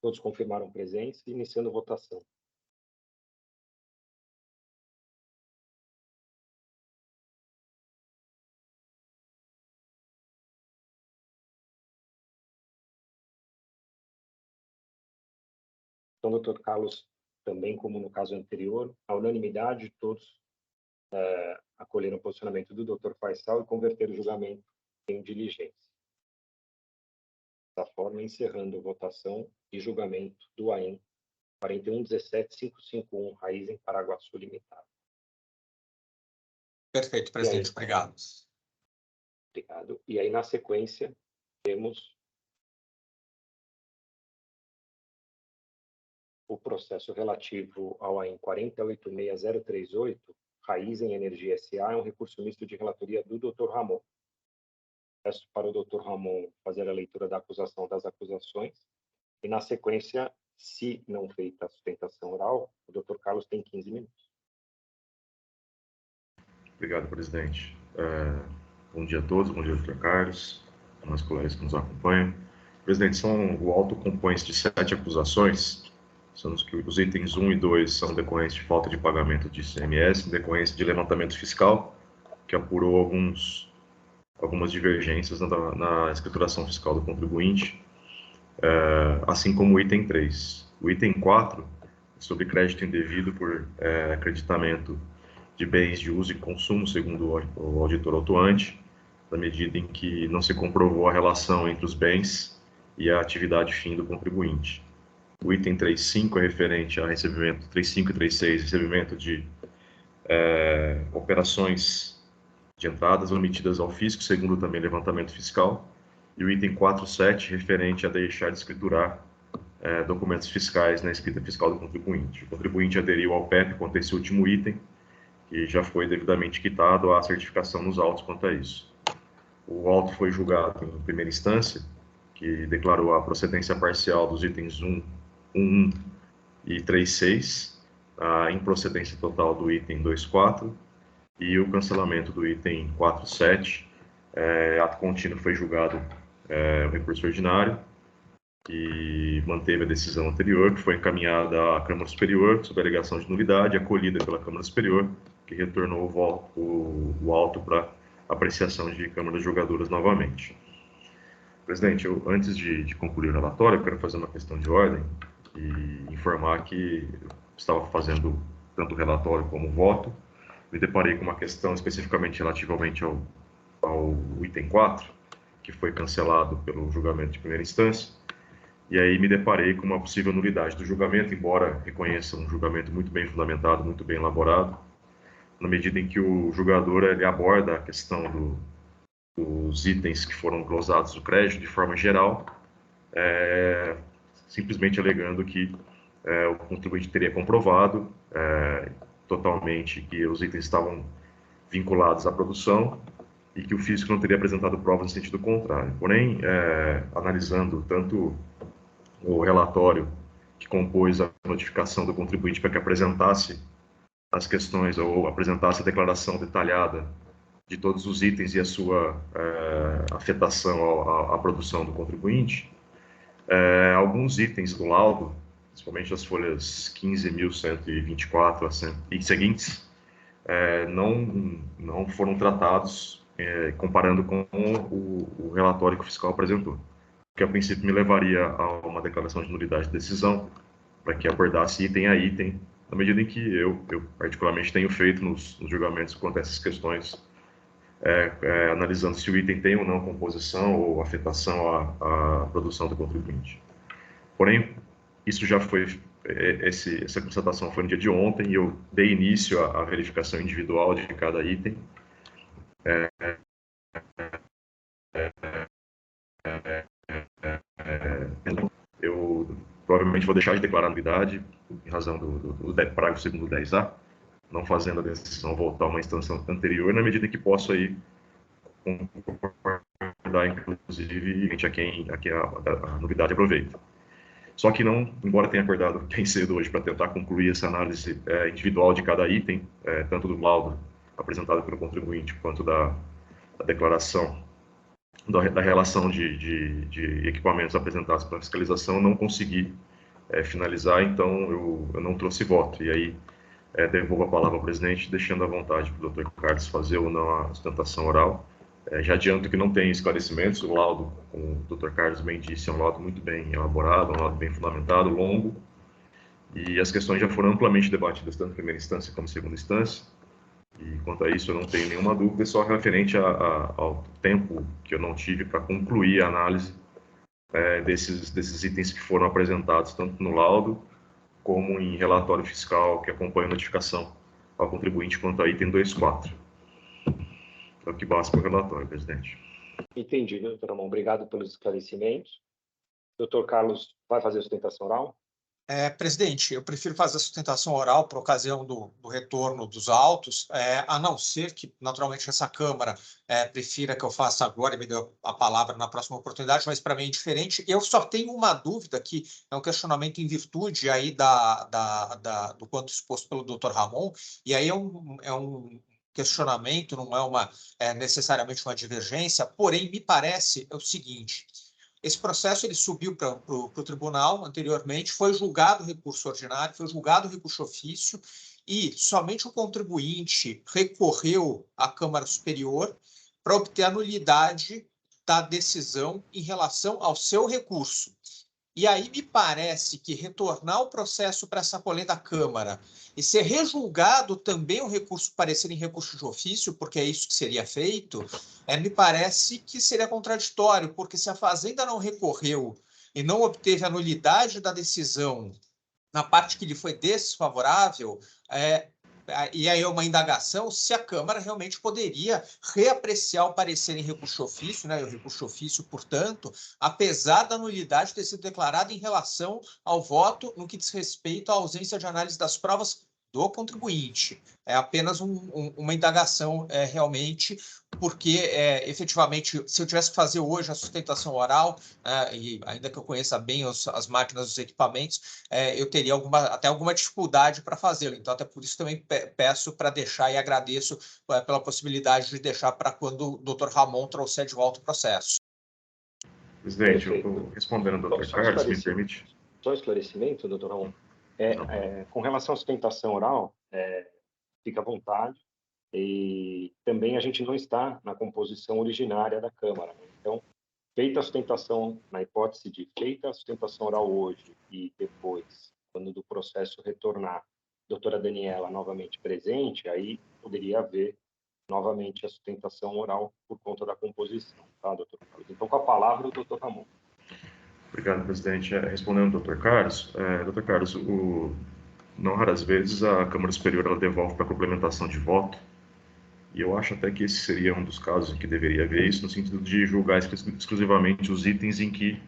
Todos confirmaram presença, iniciando a votação. Então, doutor Carlos, também como no caso anterior, a unanimidade, todos acolheram o posicionamento do doutor Faisal e converteram o julgamento em diligência. Dessa forma, encerrando a votação e julgamento do AIM 41.17.551, Raizen Paraguaçu Limitada. Perfeito, presidente. Obrigado. Obrigado. E aí, na sequência, temos o processo relativo ao AIM 48.6.038, Raizen Energia S.A., é um recurso misto de relatoria do Dr. Ramon. Peço para o Dr. Ramon fazer a leitura da acusação das acusações e, na sequência, se não feita a sustentação oral, o Dr. Carlos tem 15 minutos. Obrigado, presidente. Bom dia a todos, bom dia, doutor Carlos, meus colegas que nos acompanham. Presidente, o auto compõe-se de 7 acusações, sendo que os itens 1 e 2 são decorrentes de falta de pagamento de ICMS, decorrência de levantamento fiscal, que apurou algumas divergências na escrituração fiscal do contribuinte, assim como o item 3. O item 4, sobre crédito indevido por acreditamento de bens de uso e consumo, segundo o auditor autuante, na medida em que não se comprovou a relação entre os bens e a atividade fim do contribuinte. O item 3.5 é referente a recebimento, 3.5 e 3.6, recebimento de operações de entradas omitidas ao fisco, segundo também levantamento fiscal. E o item 4.7, referente a deixar de escriturar documentos fiscais na escrita fiscal do contribuinte. O contribuinte aderiu ao PEP quanto a esse último item, que já foi devidamente quitado a certificação nos autos quanto a isso. O auto foi julgado em primeira instância, que declarou a procedência parcial dos itens 1.1 e 3.6, a improcedência total do item 2.4 e o cancelamento do item 4.7. Ato contínuo foi julgado o recurso ordinário, que manteve a decisão anterior, que foi encaminhada à Câmara Superior, sob alegação de nulidade, acolhida pela Câmara Superior, que retornou o auto para apreciação de Câmara Julgadoras novamente. Presidente, antes de concluir o relatório, eu quero fazer uma questão de ordem e informar que estava fazendo tanto o relatório como o voto, me deparei com uma questão especificamente relativamente ao item 4, que foi cancelado pelo julgamento de primeira instância, e aí me deparei com uma possível nulidade do julgamento, embora reconheça um julgamento muito bem fundamentado, muito bem elaborado, na medida em que o julgador ele aborda a questão dos itens que foram glosados do crédito de forma geral, simplesmente alegando que o contribuinte teria comprovado totalmente que os itens estavam vinculados à produção e que o físico não teria apresentado provas no sentido contrário. Porém, analisando tanto o relatório que compôs a notificação do contribuinte para que apresentasse as questões ou apresentasse a declaração detalhada de todos os itens e a sua afetação à produção do contribuinte, alguns itens do laudo, principalmente as folhas 15.124 e seguintes, não foram tratados comparando com o relatório que o fiscal apresentou, que a princípio me levaria a uma declaração de nulidade de decisão, para que abordasse item a item, na medida em que eu particularmente tenho feito nos julgamentos quanto a essas questões, analisando se o item tem ou não composição ou afetação à produção do contribuinte. Porém, isso já foi, essa constatação foi no dia de ontem, e eu dei início à verificação individual de cada item. Eu provavelmente vou deixar de declarar nulidade, em razão do parágrafo 2º do 10A, não fazendo a decisão voltar a uma instância anterior, na medida em que posso aí concordar, inclusive, a quem a nulidade aproveita. Só que não, embora tenha acordado bem cedo hoje para tentar concluir essa análise individual de cada item, tanto do laudo apresentado pelo contribuinte, quanto da declaração da relação de equipamentos apresentados para fiscalização, não consegui finalizar, então eu não trouxe voto. E aí devolvo a palavra ao presidente, deixando à vontade para o Dr. Carlos fazer ou não a sustentação oral. Já adianto que não tem esclarecimentos, o laudo, como o Dr. Carlos bem disse, é um laudo muito bem elaborado, um laudo bem fundamentado, longo, e as questões já foram amplamente debatidas, tanto em primeira instância como em segunda instância, e quanto a isso eu não tenho nenhuma dúvida, só referente ao tempo que eu não tive para concluir a análise desses itens que foram apresentados, tanto no laudo, como em relatório fiscal que acompanha a notificação ao contribuinte quanto a item 2.4. É o que basta para o relatório, presidente. Entendi, doutor Ramon. Obrigado pelos esclarecimentos. Doutor Carlos, vai fazer a sustentação oral? Presidente, eu prefiro fazer a sustentação oral por ocasião do retorno dos autos, a não ser que, naturalmente, essa Câmara prefira que eu faça agora e me dê a palavra na próxima oportunidade, mas para mim é diferente. Eu só tenho uma dúvida, que é um questionamento em virtude aí do quanto exposto pelo doutor Ramon, e aí é um questionamento, não é necessariamente uma divergência, porém, me parece o seguinte: esse processo ele subiu para o tribunal anteriormente, foi julgado o recurso ordinário, foi julgado o recurso ofício, e somente o contribuinte recorreu à Câmara Superior para obter a nulidade da decisão em relação ao seu recurso. E aí me parece que retornar o processo para essa polenta Câmara e ser rejulgado também o recurso parecer em recurso de ofício, porque é isso que seria feito, me parece que seria contraditório, porque se a Fazenda não recorreu e não obteve a nulidade da decisão na parte que lhe foi desfavorável, e aí é uma indagação se a Câmara realmente poderia reapreciar o parecer em recurso de ofício, né? O recurso de ofício, portanto, apesar da nulidade ter sido declarada em relação ao voto no que diz respeito à ausência de análise das provas do contribuinte. É apenas uma indagação realmente, porque efetivamente, se eu tivesse que fazer hoje a sustentação oral, e ainda que eu conheça bem as máquinas, os equipamentos, eu teria até alguma dificuldade para fazê-lo. Então, até por isso também peço para deixar e agradeço pela possibilidade de deixar para quando o doutor Ramon trouxer de volta o processo. Presidente, respondendo ao Dr. Carlos, me permite? Só um esclarecimento, doutor Ramon. Com relação à sustentação oral, fica à vontade, e também a gente não está na composição originária da Câmara. Então, feita a sustentação, na hipótese de feita a sustentação oral hoje e depois, quando do processo retornar, a doutora Daniela novamente presente, aí poderia haver novamente a sustentação oral por conta da composição, tá, doutor Carlos? Então, com a palavra, o doutor Ramon. Obrigado, presidente. Respondendo ao Dr. Carlos, Dr. Carlos, não raras vezes a Câmara Superior ela devolve para complementação de voto, e eu acho até que esse seria um dos casos em que deveria haver isso, no sentido de julgar exclusivamente os itens em que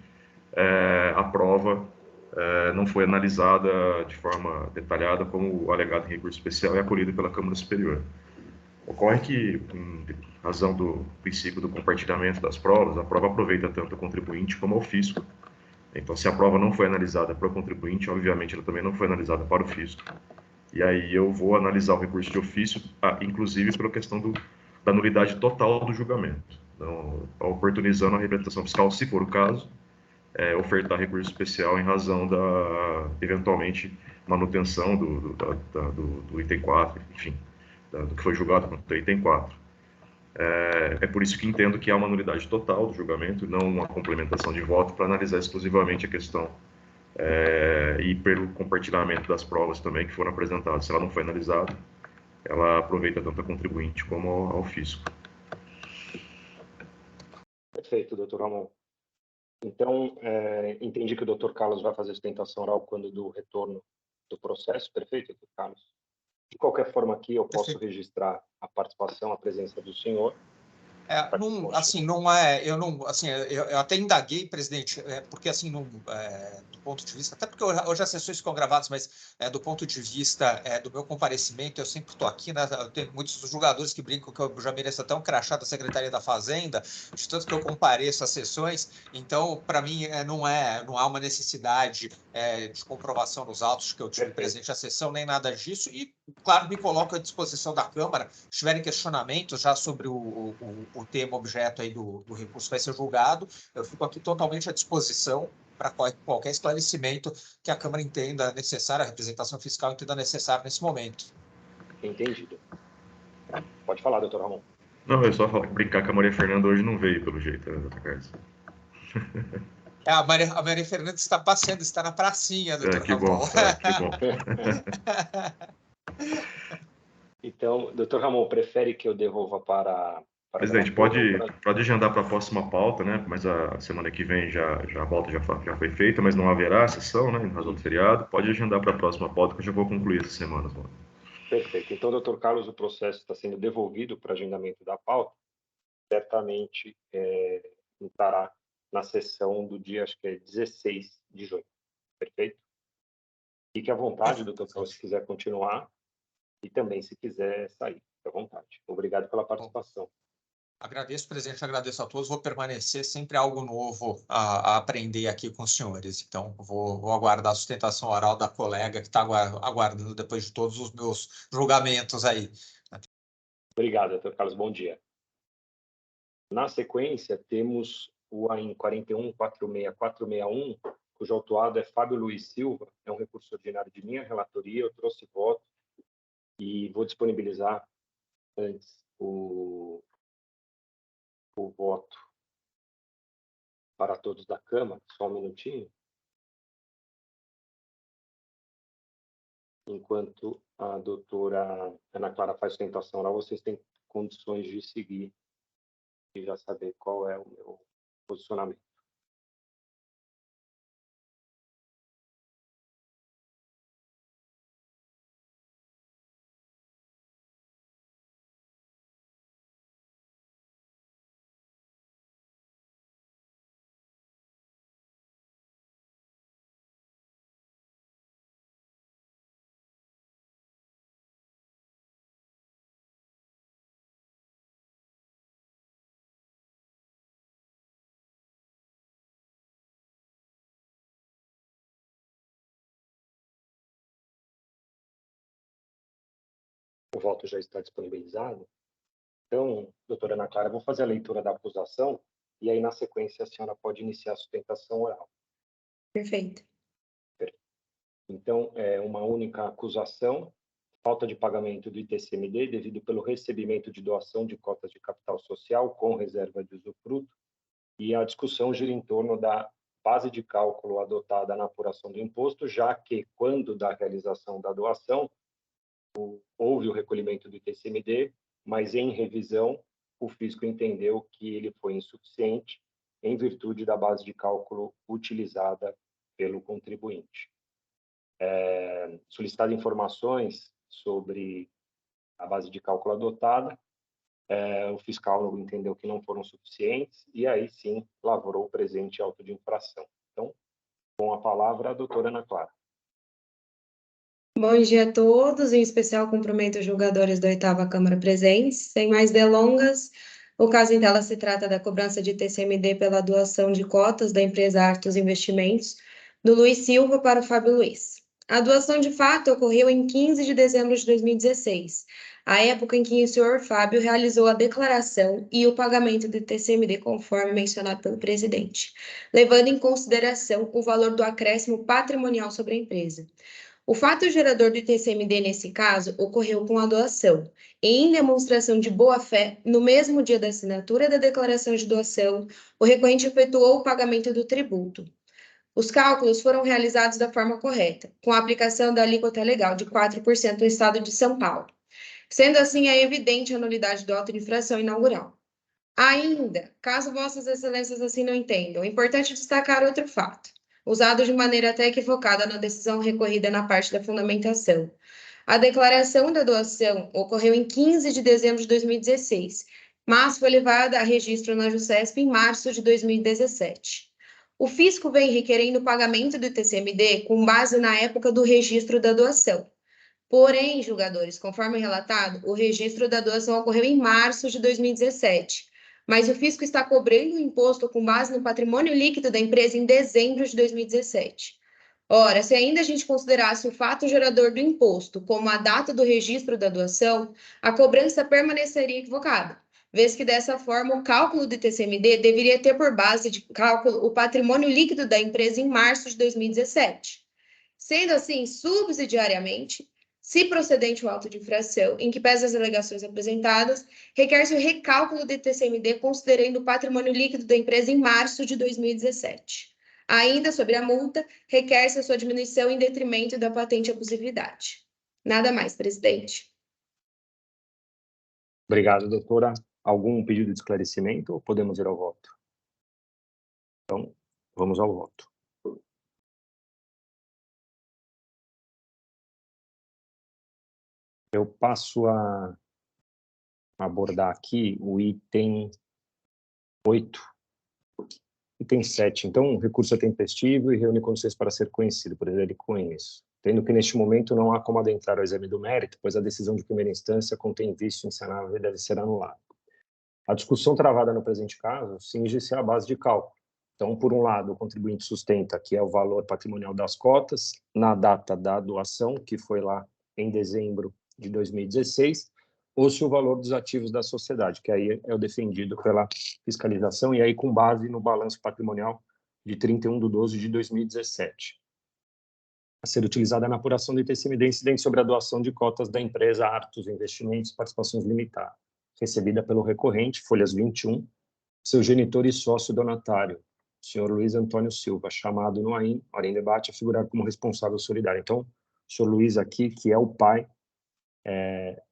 a prova não foi analisada de forma detalhada, como o alegado em recurso especial é acolhido pela Câmara Superior. Ocorre que, em razão do princípio do compartilhamento das provas, a prova aproveita tanto o contribuinte como o fisco. Então, se a prova não foi analisada para o contribuinte, obviamente ela também não foi analisada para o fisco. E aí eu vou analisar o recurso de ofício, inclusive pela questão da nulidade total do julgamento. Então, oportunizando a representação fiscal, se for o caso, ofertar recurso especial em razão da, eventualmente, manutenção do item 4, enfim, do que foi julgado contra o item 4. É por isso que entendo que há uma nulidade total do julgamento, não uma complementação de voto, para analisar exclusivamente a questão e pelo compartilhamento das provas também que foram apresentadas. Se ela não foi analisada, ela aproveita tanto a contribuinte como ao fisco. Perfeito, doutor Ramon. Então, entendi que o doutor Carlos vai fazer sustentação oral quando do retorno do processo. Perfeito, doutor Carlos? De qualquer forma, aqui eu posso registrar a participação, a presença do senhor. Eu até indaguei, presidente, porque assim, do ponto de vista, até porque hoje as sessões ficam gravadas, mas do ponto de vista do meu comparecimento, eu sempre estou aqui, né? Eu tenho muitos jogadores que brincam que eu já mereço até um crachá da Secretaria da Fazenda, de tanto que eu compareço às sessões, então, para mim, não há uma necessidade de comprovação nos autos que eu tive presente à sessão, nem nada disso, e, claro, me coloco à disposição da Câmara, se tiverem questionamentos já sobre o tema objeto aí do recurso vai ser julgado, eu fico aqui totalmente à disposição para qualquer esclarecimento que a Câmara entenda necessário, a representação fiscal entenda necessário nesse momento. Entendido. Pode falar, doutor Ramon. Não, eu só brincar que a Maria Fernanda hoje não veio, pelo jeito, né, doutor Carlos? A Maria Fernanda está passeando, está na pracinha, doutor Que Ramon. bom, que bom. Então, doutor Ramon, prefere que eu devolva para presidente, pode agendar para a próxima pauta, né? Mas a semana que vem a volta já foi feita, mas não haverá sessão, né? Em razão do feriado. Pode agendar para a próxima pauta, que eu já vou concluir essa semana. Perfeito. Então, doutor Carlos, o processo está sendo devolvido para agendamento da pauta. Certamente estará na sessão do dia, acho que é 16 de junho. Perfeito? Fique à vontade, doutor Carlos, se quiser continuar. E também, se quiser sair, fique à vontade. Obrigado pela participação. Agradeço, presidente, agradeço a todos. Vou permanecer, sempre algo novo a aprender aqui com os senhores. Então, vou aguardar a sustentação oral da colega que está aguardando depois de todos os meus julgamentos aí. Obrigado, doutor Carlos. Bom dia. Na sequência, temos o AIN 41-46461, cujo autuado é Fábio Luiz Silva. É um recurso ordinário de minha relatoria. Eu trouxe voto e vou disponibilizar antes o voto para todos da Câmara. Só um minutinho. Enquanto a doutora Ana Clara faz sustentação oral, vocês têm condições de seguir e já saber qual é o meu posicionamento. O voto já está disponibilizado. Então, doutora Ana Clara, eu vou fazer a leitura da acusação e aí, na sequência, a senhora pode iniciar a sustentação oral. Perfeito. Então, é uma única acusação, falta de pagamento do ITCMD devido pelo recebimento de doação de cotas de capital social com reserva de usufruto, e a discussão gira em torno da base de cálculo adotada na apuração do imposto, já que, quando da realização da doação, houve o recolhimento do ITCMD, mas em revisão, o fisco entendeu que ele foi insuficiente em virtude da base de cálculo utilizada pelo contribuinte. Solicitado informações sobre a base de cálculo adotada, o fiscal entendeu que não foram suficientes e aí sim lavrou o presente auto de infração. Então, com a palavra, a doutora Ana Clara. Bom dia a todos, em especial cumprimento os julgadores da 8ª Câmara presentes. Sem mais delongas, o caso em tela se trata da cobrança de TCMD pela doação de cotas da empresa Artus Investimentos do Luiz Silva para o Fábio Luiz. A doação de fato ocorreu em 15 de dezembro de 2016, a época em que o senhor Fábio realizou a declaração e o pagamento do TCMD conforme mencionado pelo presidente, levando em consideração o valor do acréscimo patrimonial sobre a empresa. O fato gerador do TCMD, nesse caso, ocorreu com a doação, e em demonstração de boa-fé, no mesmo dia da assinatura da declaração de doação, o recorrente efetuou o pagamento do tributo. Os cálculos foram realizados da forma correta, com a aplicação da alíquota legal de 4% no estado de São Paulo. Sendo assim, é evidente a nulidade do auto de infração inaugural. Ainda, caso vossas excelências assim não entendam, é importante destacar outro fato, usado de maneira até equivocada na decisão recorrida na parte da fundamentação. A declaração da doação ocorreu em 15 de dezembro de 2016, mas foi levada a registro na JUSESP em março de 2017. O fisco vem requerendo o pagamento do TCMD com base na época do registro da doação. Porém, julgadores, conforme relatado, o registro da doação ocorreu em março de 2017, mas o fisco está cobrando o imposto com base no patrimônio líquido da empresa em dezembro de 2017. Ora, se ainda a gente considerasse o fato gerador do imposto como a data do registro da doação, a cobrança permaneceria equivocada, vez que dessa forma o cálculo do TCMD deveria ter por base de cálculo o patrimônio líquido da empresa em março de 2017. Sendo assim, subsidiariamente, se procedente o auto de infração, em que pese as alegações apresentadas, requer-se o recálculo do TCMD considerando o patrimônio líquido da empresa em março de 2017. Ainda sobre a multa, requer-se a sua diminuição em detrimento da patente abusividade. Nada mais, presidente. Obrigado, doutora. Algum pedido de esclarecimento ou podemos ir ao voto? Então, vamos ao voto. Eu passo a abordar aqui o item 8, item 7. Então, o recurso é tempestivo e reúne condições para ser conhecido, por ele conheço. Tendo que, neste momento, não há como adentrar ao exame do mérito, pois a decisão de primeira instância contém vício insanável e deve ser anulada. A discussão travada no presente caso cinge-se à base de cálculo. Então, por um lado, o contribuinte sustenta que é o valor patrimonial das cotas na data da doação, que foi lá em dezembro de 2016, ou se o valor dos ativos da sociedade, que aí é o defendido pela fiscalização, e aí com base no balanço patrimonial de 31/12 de 2017. A ser utilizada na apuração do ITCMD incidente sobre a doação de cotas da empresa Artus Investimentos Participações Limitada, recebida pelo recorrente, folhas 21, seu genitor e sócio donatário, senhor Luiz Antônio Silva, chamado no AIN, hora em debate, a figurar como responsável solidário. Então, o senhor Luiz aqui, que é o pai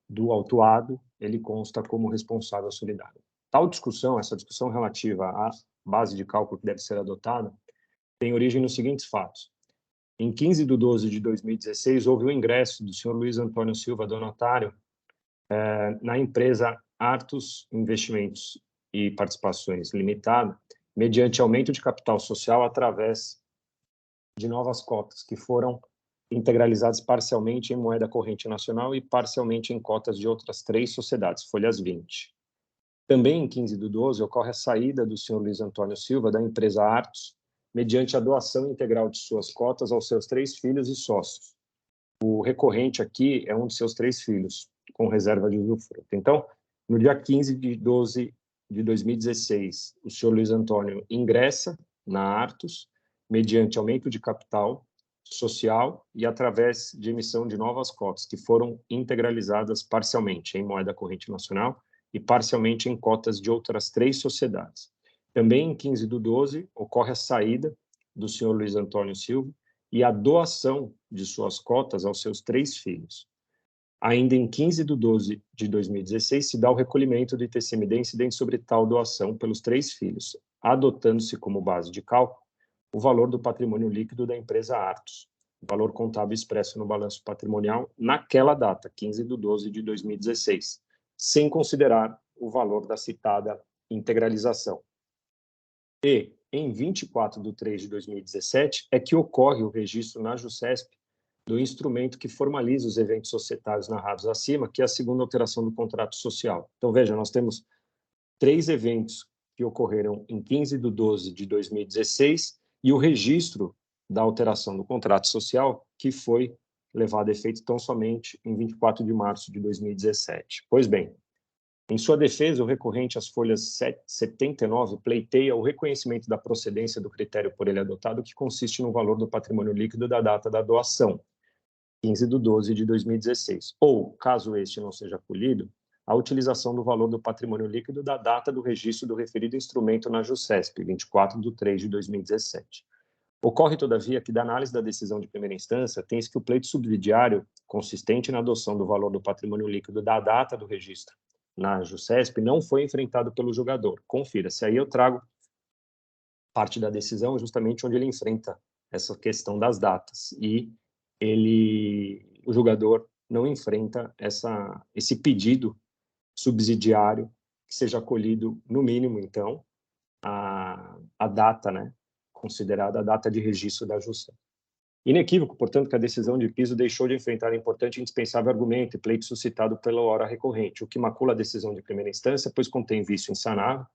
do autuado, ele consta como responsável solidário. Tal discussão, essa discussão relativa à base de cálculo que deve ser adotada, tem origem nos seguintes fatos. Em 15/12 de 2016, houve o ingresso do senhor Luiz Antônio Silva, donatário, na empresa Artus Investimentos e Participações Limitada, mediante aumento de capital social através de novas cotas, que foram integralizadas parcialmente em moeda corrente nacional e parcialmente em cotas de outras 3 sociedades, folhas 20. Também em 15/12 ocorre a saída do senhor Luiz Antônio Silva da empresa Artus, mediante a doação integral de suas cotas aos seus 3 filhos e sócios. O recorrente aqui é um de seus 3 filhos, com reserva de usufruto. Então, no dia 15/12 de 2016, o senhor Luiz Antônio ingressa na Artus, mediante aumento de capital social e através de emissão de novas cotas, que foram integralizadas parcialmente em moeda corrente nacional e parcialmente em cotas de outras 3 sociedades. Também em 15/12, ocorre a saída do senhor Luiz Antônio Silva e a doação de suas cotas aos seus 3 filhos. Ainda em 15/12 de 2016, se dá o recolhimento do ITCMD incidente sobre tal doação pelos 3 filhos, adotando-se como base de cálculo o valor do patrimônio líquido da empresa Artus, valor contábil expresso no balanço patrimonial naquela data, 15/12 de 2016, sem considerar o valor da citada integralização. E, em 24/3 de 2017, é que ocorre o registro na JUSESP do instrumento que formaliza os eventos societários narrados acima, que é a segunda alteração do contrato social. Então, veja, nós temos 3 eventos que ocorreram em 15/12/2016 e o registro da alteração do contrato social que foi levado a efeito tão somente em 24 de março de 2017. Pois bem, em sua defesa, o recorrente às folhas 79 pleiteia o reconhecimento da procedência do critério por ele adotado, que consiste no valor do patrimônio líquido da data da doação, 15/12/2016, ou, caso este não seja acolhido, a utilização do valor do patrimônio líquido da data do registro do referido instrumento na JUSESP, 24/3/2017. Ocorre, todavia, que da análise da decisão de primeira instância, tem-se que o pleito subsidiário, consistente na adoção do valor do patrimônio líquido da data do registro na JUSESP, não foi enfrentado pelo julgador. Confira-se, aí eu trago parte da decisão justamente onde ele enfrenta essa questão das datas, e o julgador não enfrenta esse pedido subsidiário que seja acolhido, no mínimo, então, a data, né, considerada a data de registro da JUSESP. Inequívoco, portanto, que a decisão de piso deixou de enfrentar importante e indispensável argumento e pleito suscitado pela hora recorrente, o que macula a decisão de primeira instância, pois contém vício insanável,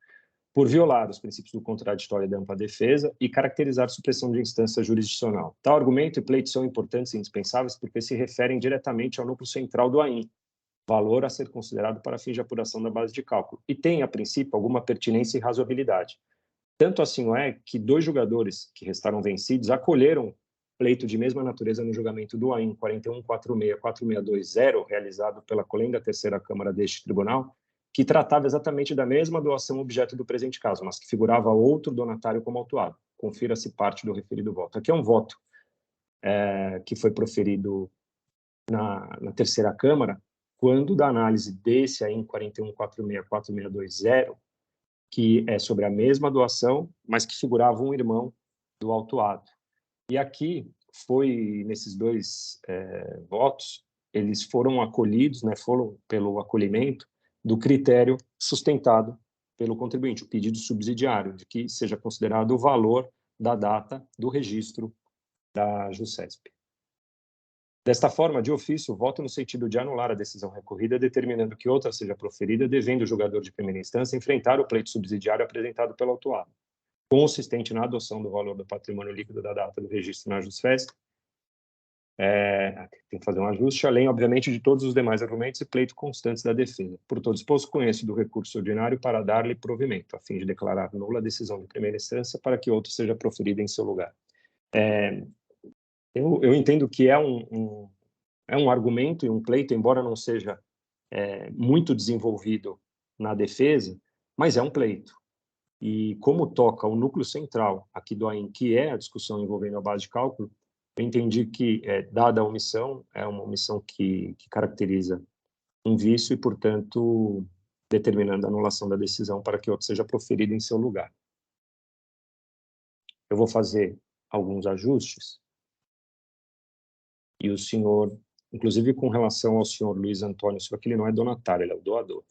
por violar os princípios do contraditório e da ampla defesa e caracterizar supressão de instância jurisdicional. Tal argumento e pleito são importantes e indispensáveis porque se referem diretamente ao núcleo central do AIM, valor a ser considerado para fins de apuração da base de cálculo, e tem, a princípio, alguma pertinência e razoabilidade. Tanto assim é que 2 julgadores que restaram vencidos acolheram pleito de mesma natureza no julgamento do AIM 41.46.4620, realizado pela colenda terceira Câmara deste Tribunal, que tratava exatamente da mesma doação objeto do presente caso, mas que figurava outro donatário como autuado. Confira-se parte do referido voto. Aqui é um voto que foi proferido na terceira Câmara, quando da análise desse AIM 41.46.4620, que é sobre a mesma doação, mas que figurava um irmão do autuado. E aqui foi, nesses 2 votos, eles foram acolhidos, né, foram pelo acolhimento do critério sustentado pelo contribuinte, o pedido subsidiário, de que seja considerado o valor da data do registro da JUSESP. Desta forma, de ofício, voto no sentido de anular a decisão recorrida, determinando que outra seja proferida, devendo o julgador de primeira instância enfrentar o pleito subsidiário apresentado pelo autuado, consistente na adoção do valor do patrimônio líquido da data do registro na JUSESP. Tem que fazer um ajuste, além, obviamente, de todos os demais argumentos e pleito constantes da defesa. Por todo exposto, conheço do recurso ordinário para dar-lhe provimento, a fim de declarar nula a decisão de primeira instância para que outra seja proferida em seu lugar. Eu entendo que é um argumento e um pleito, embora não seja muito desenvolvido na defesa, mas é um pleito. E como toca o núcleo central aqui do AIM, que é a discussão envolvendo a base de cálculo, eu entendi que, dada a omissão, é uma omissão que caracteriza um vício e, portanto, determinando a anulação da decisão para que outra seja proferida em seu lugar. Eu vou fazer alguns ajustes e o senhor, inclusive com relação ao senhor Luiz Antônio, só que ele não é donatário, ele é o doador.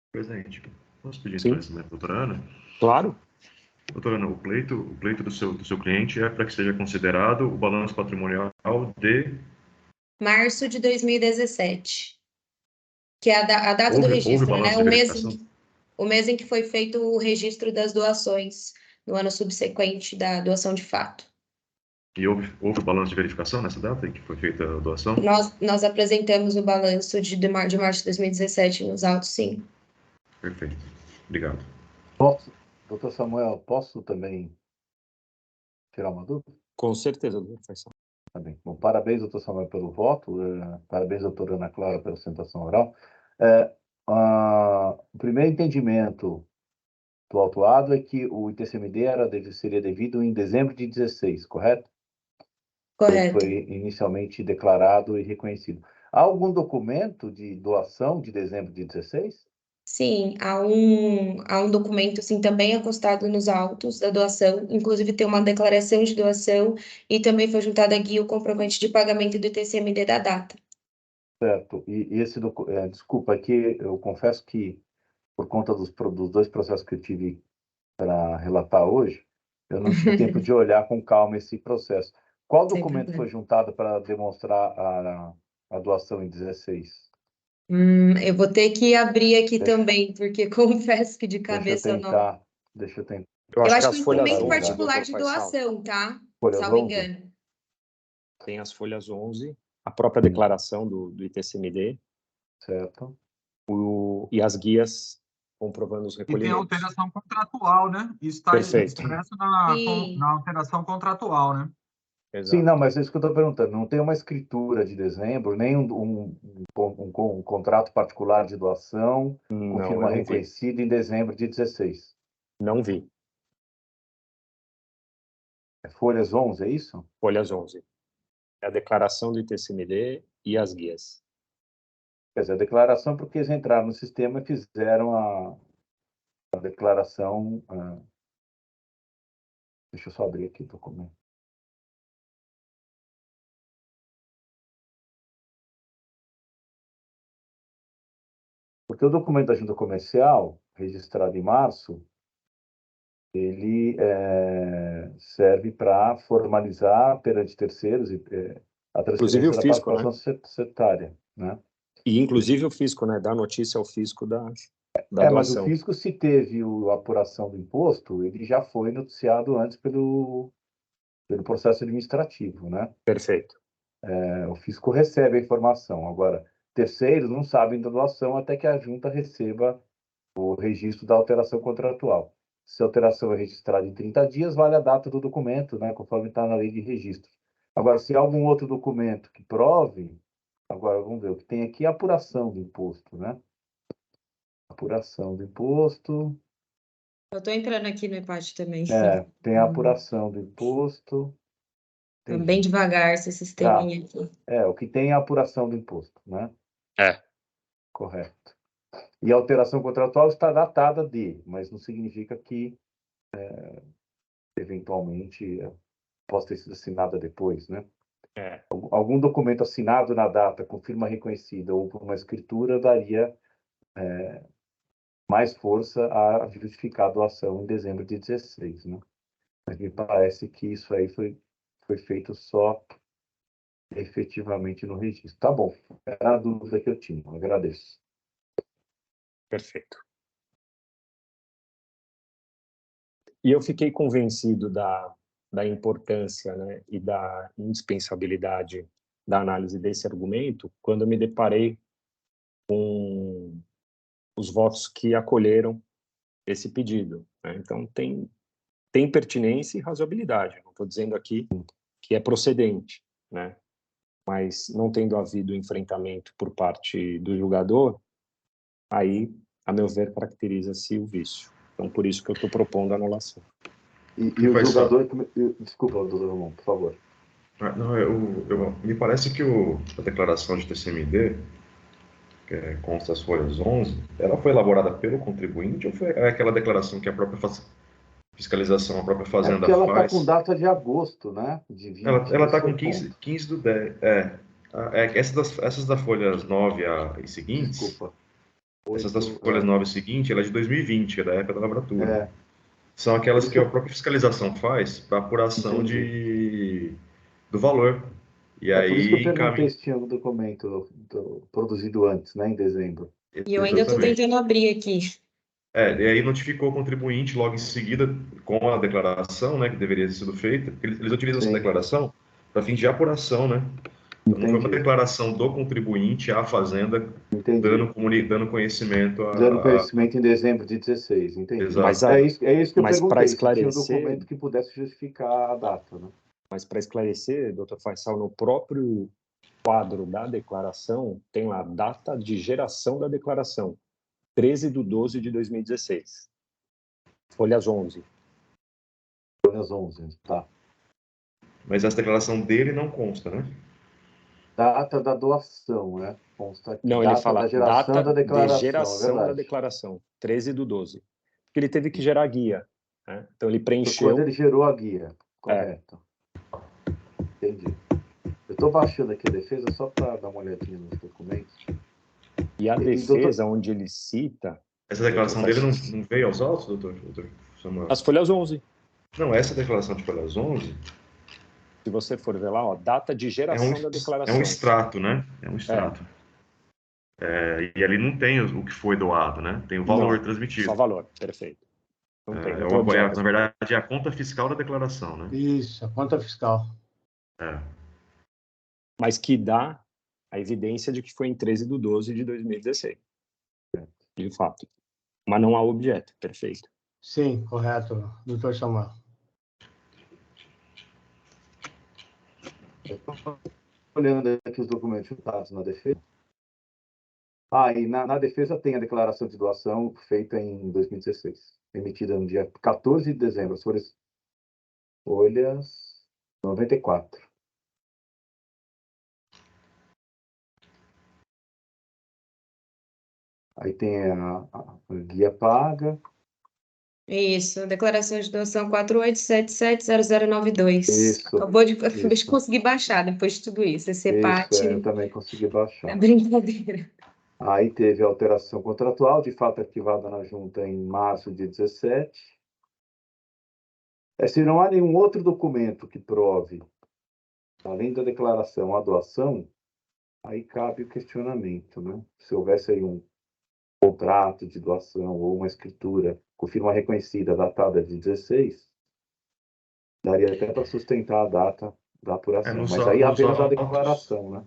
Presidente, posso pedir Sim. esclarecimento, doutora Ana? Claro. Doutora Ana, o pleito do seu cliente é para que seja considerado o balanço patrimonial de Março de 2017, que é a data do registro, houve balanço né? de verificação? O mês em que foi feito o registro das doações, no ano subsequente da doação de fato. E houve balanço de verificação nessa data em que foi feita a doação? Nós apresentamos o balanço de março de 2017 nos autos, sim. Perfeito. Obrigado. Doutor Samuel, posso também tirar uma dúvida? Com certeza, doutor Faisal. Tá bem. Bom, parabéns, doutor Samuel, pelo voto. Parabéns, doutora Ana Clara, pela sustentação oral. O primeiro entendimento do autuado é que o ITCMD seria devido em dezembro de 16, correto? Correto. Foi inicialmente declarado e reconhecido. Há algum documento de doação de dezembro de 16? Sim, há um documento assim, também acostado nos autos da doação, inclusive tem uma declaração de doação e também foi juntada aqui o comprovante de pagamento do TCMD da data. Certo. E esse desculpa, aqui eu confesso que por conta dos 2 processos que eu tive para relatar hoje, eu não tive tempo de olhar com calma esse processo. Qual Sem documento problema. foi juntado para demonstrar a doação em 16? Eu vou ter que abrir aqui Deixa- também, porque confesso que de cabeça eu não. Deixa eu tentar. Eu Eu acho que acho que as o folhas instrumento 11, particular Dr. de Faisal, doação, tá? Folhas Salvo 11? engano. tem as folhas 11, a própria declaração do ITCMD Certo. e as guias comprovando os E tem a recolhimentos. alteração contratual, né? Isso está Perfeito. expresso Sim. na alteração contratual, né? Sim, Exato. não, mas é isso que eu estou perguntando. Não tem uma escritura de dezembro, nem um contrato particular de doação com Não, eu firma não vi. reconhecida em dezembro de 16. Não vi. É folhas 11, é isso? Folhas 11. É a declaração do ITCMD e as guias. Quer dizer, a declaração porque eles entraram no sistema e fizeram a declaração. Deixa eu só abrir aqui o documento. Porque o documento da junta comercial, registrado em março, ele serve para formalizar perante terceiros a Inclusive transferência o da fisco, né? participação societária, né? E inclusive o fisco, né? Dá notícia ao fisco da Mas o doação. fisco, se teve a apuração do imposto, ele já foi noticiado antes pelo processo administrativo, né? Perfeito. O fisco recebe a informação. Agora, terceiros não sabem da doação até que a junta receba o registro da alteração contratual. Se a alteração é registrada em 30 dias, vale a data do documento, né? Conforme está na lei de registro. Agora, se há algum outro documento que prove, agora vamos ver, o que tem aqui é a apuração do imposto, né? Apuração do imposto. Eu estou entrando aqui no EPAT também. Tem a apuração do imposto. Tá bem devagar esse sisteminha aqui. O que tem é a apuração do imposto, né? É. Correto. E a alteração contratual está datada mas não significa que, eventualmente, possa ter sido assinada depois, né? Algum documento assinado na data com firma reconhecida ou por uma escritura daria mais força a justificar a doação em dezembro de 16, né? Mas me parece que isso aí foi feito só efetivamente no registro. Tá bom, era a dúvida que eu tinha, eu agradeço. Perfeito. E eu fiquei convencido da importância, né, e da indispensabilidade da análise desse argumento quando eu me deparei com os votos que acolheram esse pedido, né? Então, tem pertinência e razoabilidade. Não estou dizendo aqui que é procedente, né? Mas não tendo havido enfrentamento por parte do julgador, aí, a meu ver, caracteriza-se o vício. Então, por isso que eu estou propondo a anulação. E o julgador... Desculpa, doutor Ramon, por favor. Não, me parece que a declaração de TCMD, que consta as folhas 11, ela foi elaborada pelo contribuinte ou foi aquela declaração que a própria fiscalização, a própria Fazenda porque ela faz? está com data de agosto, né? De 20, ela está com 15 do 10. Essas das folhas 9 e seguintes... Desculpa. Essas das folhas 9 e seguinte, ela é de 2020, que é da época da lavratura. São aquelas que a própria fiscalização faz para apuração do valor. E aí, por isso que eu perguntei se tinha um documento produzido antes, né, em dezembro. E eu ainda estou tentando abrir aqui. E aí notificou o contribuinte logo em seguida com a declaração, né, que deveria ter sido feita. Eles utilizam essa declaração para fins de apuração, né? Então, não foi uma declaração do contribuinte à Fazenda dando conhecimento Dando conhecimento em dezembro de 16, entendi. Exato. É isso que eu perguntei, se esclarecer, tinha um documento que pudesse justificar a data, né? Mas para esclarecer, doutor Faisal, no próprio quadro da declaração, tem lá a data de geração da declaração, 13/12/2016. Folhas 11. Folhas 11, tá. Mas essa declaração dele não consta, né? data da doação, né? Consta aqui, Não, ele data fala da geração data da declaração, de geração da verdade. declaração, 13/12. Porque ele teve que gerar a guia, né? Então ele Foi preencheu. quando ele gerou a guia, correto. Entendi. Eu estou baixando aqui a defesa só para dar uma olhadinha nos documentos. E a defesa, onde ele cita. Essa declaração dele não veio aos autos, doutor Samuel? As folhas 11. Não, essa declaração de folhas 11 Se você for ver lá, ó, data de geração da declaração. é um extrato, né? É um extrato. E ali não tem o que foi doado, né? Tem o valor transmitido. Só valor, perfeito. Não tem. Na verdade, é a conta fiscal da declaração, né? Isso, a conta fiscal. Mas que dá a evidência de que foi em 13/12 de 2016. De fato. Mas não há objeto, perfeito. Sim, correto, doutor Samuel. Olhando aqui os documentos juntados na defesa. E na defesa tem a declaração de doação feita em 2016, emitida no dia 14 de dezembro, as folhas 94. Aí tem a guia paga. Isso, declaração de doação 48770092. Isso, Acabou de isso. conseguir baixar depois de tudo isso. Esse parte eu também consegui baixar. é brincadeira. Aí teve a alteração contratual, de fato ativada na junta em março de 17. Se não há nenhum outro documento que prove, além da declaração, a doação, aí cabe o questionamento, né? Se houvesse aí um contrato de doação ou uma escritura com firma reconhecida datada de 16, daria até para sustentar a data da apuração. Mas aí apenas a declaração, né?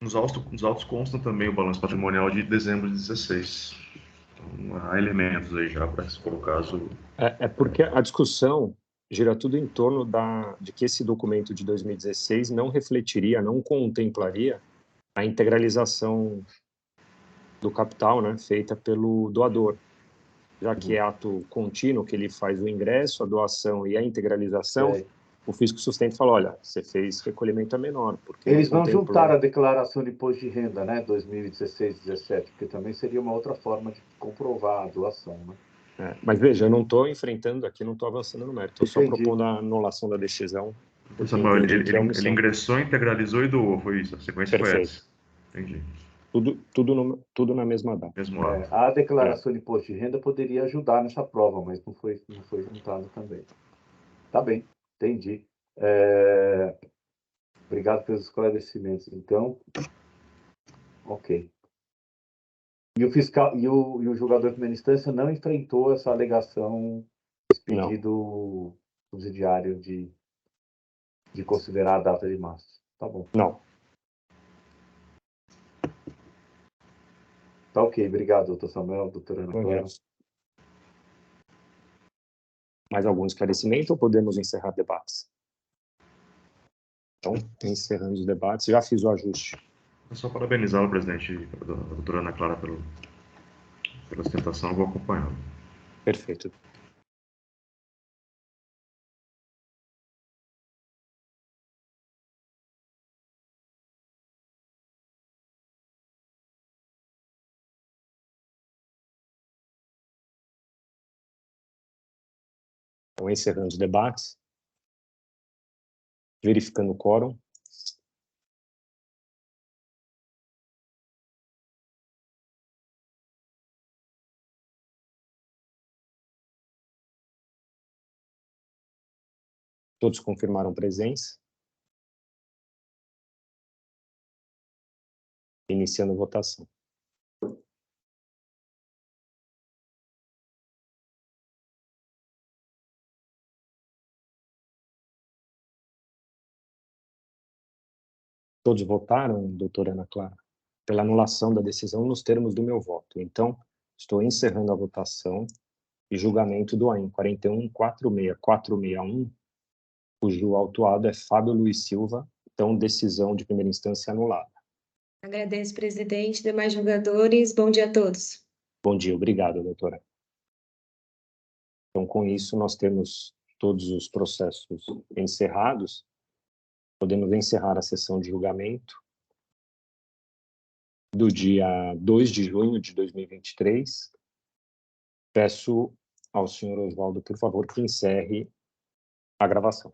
Nos autos constam também o balanço patrimonial de dezembro de 16. Então, há elementos aí já para se for o caso. É porque a discussão gira tudo em torno de que esse documento de 2016 não refletiria, não contemplaria a integralização do capital, né, feita pelo doador, já que é ato contínuo que ele faz o ingresso, a doação e a integralização. O fisco sustenta e fala, olha, você fez recolhimento a menor. Porque eles não juntaram a declaração de imposto de renda, né, 2016-17, porque também seria uma outra forma de comprovar a doação, né? Mas veja, eu não estou enfrentando aqui, não estou avançando no mérito, estou só propondo a anulação da decisão. Samuel, ele ingressou, integralizou e doou, foi isso? A sequência foi essa? Entendi. Tudo na mesma data. A declaração de imposto de renda poderia ajudar nessa prova, mas não foi juntado também. Tá bem, entendi. Obrigado pelos esclarecimentos, então. Ok. E o fiscal e o julgador de primeira instância não enfrentou essa alegação, esse pedido subsidiário de considerar a data de março. Tá bom. Não. Tá ok, obrigado, doutor Samuel, doutora Ana Clara. Mais algum esclarecimento ou podemos encerrar debates? Então, encerrando os debates, já fiz o ajuste. Só parabenizá-lo, presidente, a doutora Ana Clara, pela sustentação, eu vou acompanhá-lo. Perfeito. Então, encerrando os debates, verificando o quórum. Todos confirmaram presença. Iniciando a votação. Todos votaram, doutora Ana Clara, pela anulação da decisão nos termos do meu voto. Então, estou encerrando a votação e julgamento do AIM 41.46461, cujo autuado é Fábio Luiz Silva, então decisão de primeira instância anulada. Agradeço, presidente, demais julgadores. Bom dia a todos. Bom dia, obrigado, doutora. Então, com isso, nós temos todos os processos encerrados. Podemos encerrar a sessão de julgamento do dia 2 de junho de 2023. Peço ao senhor Oswaldo, por favor, que encerre a gravação.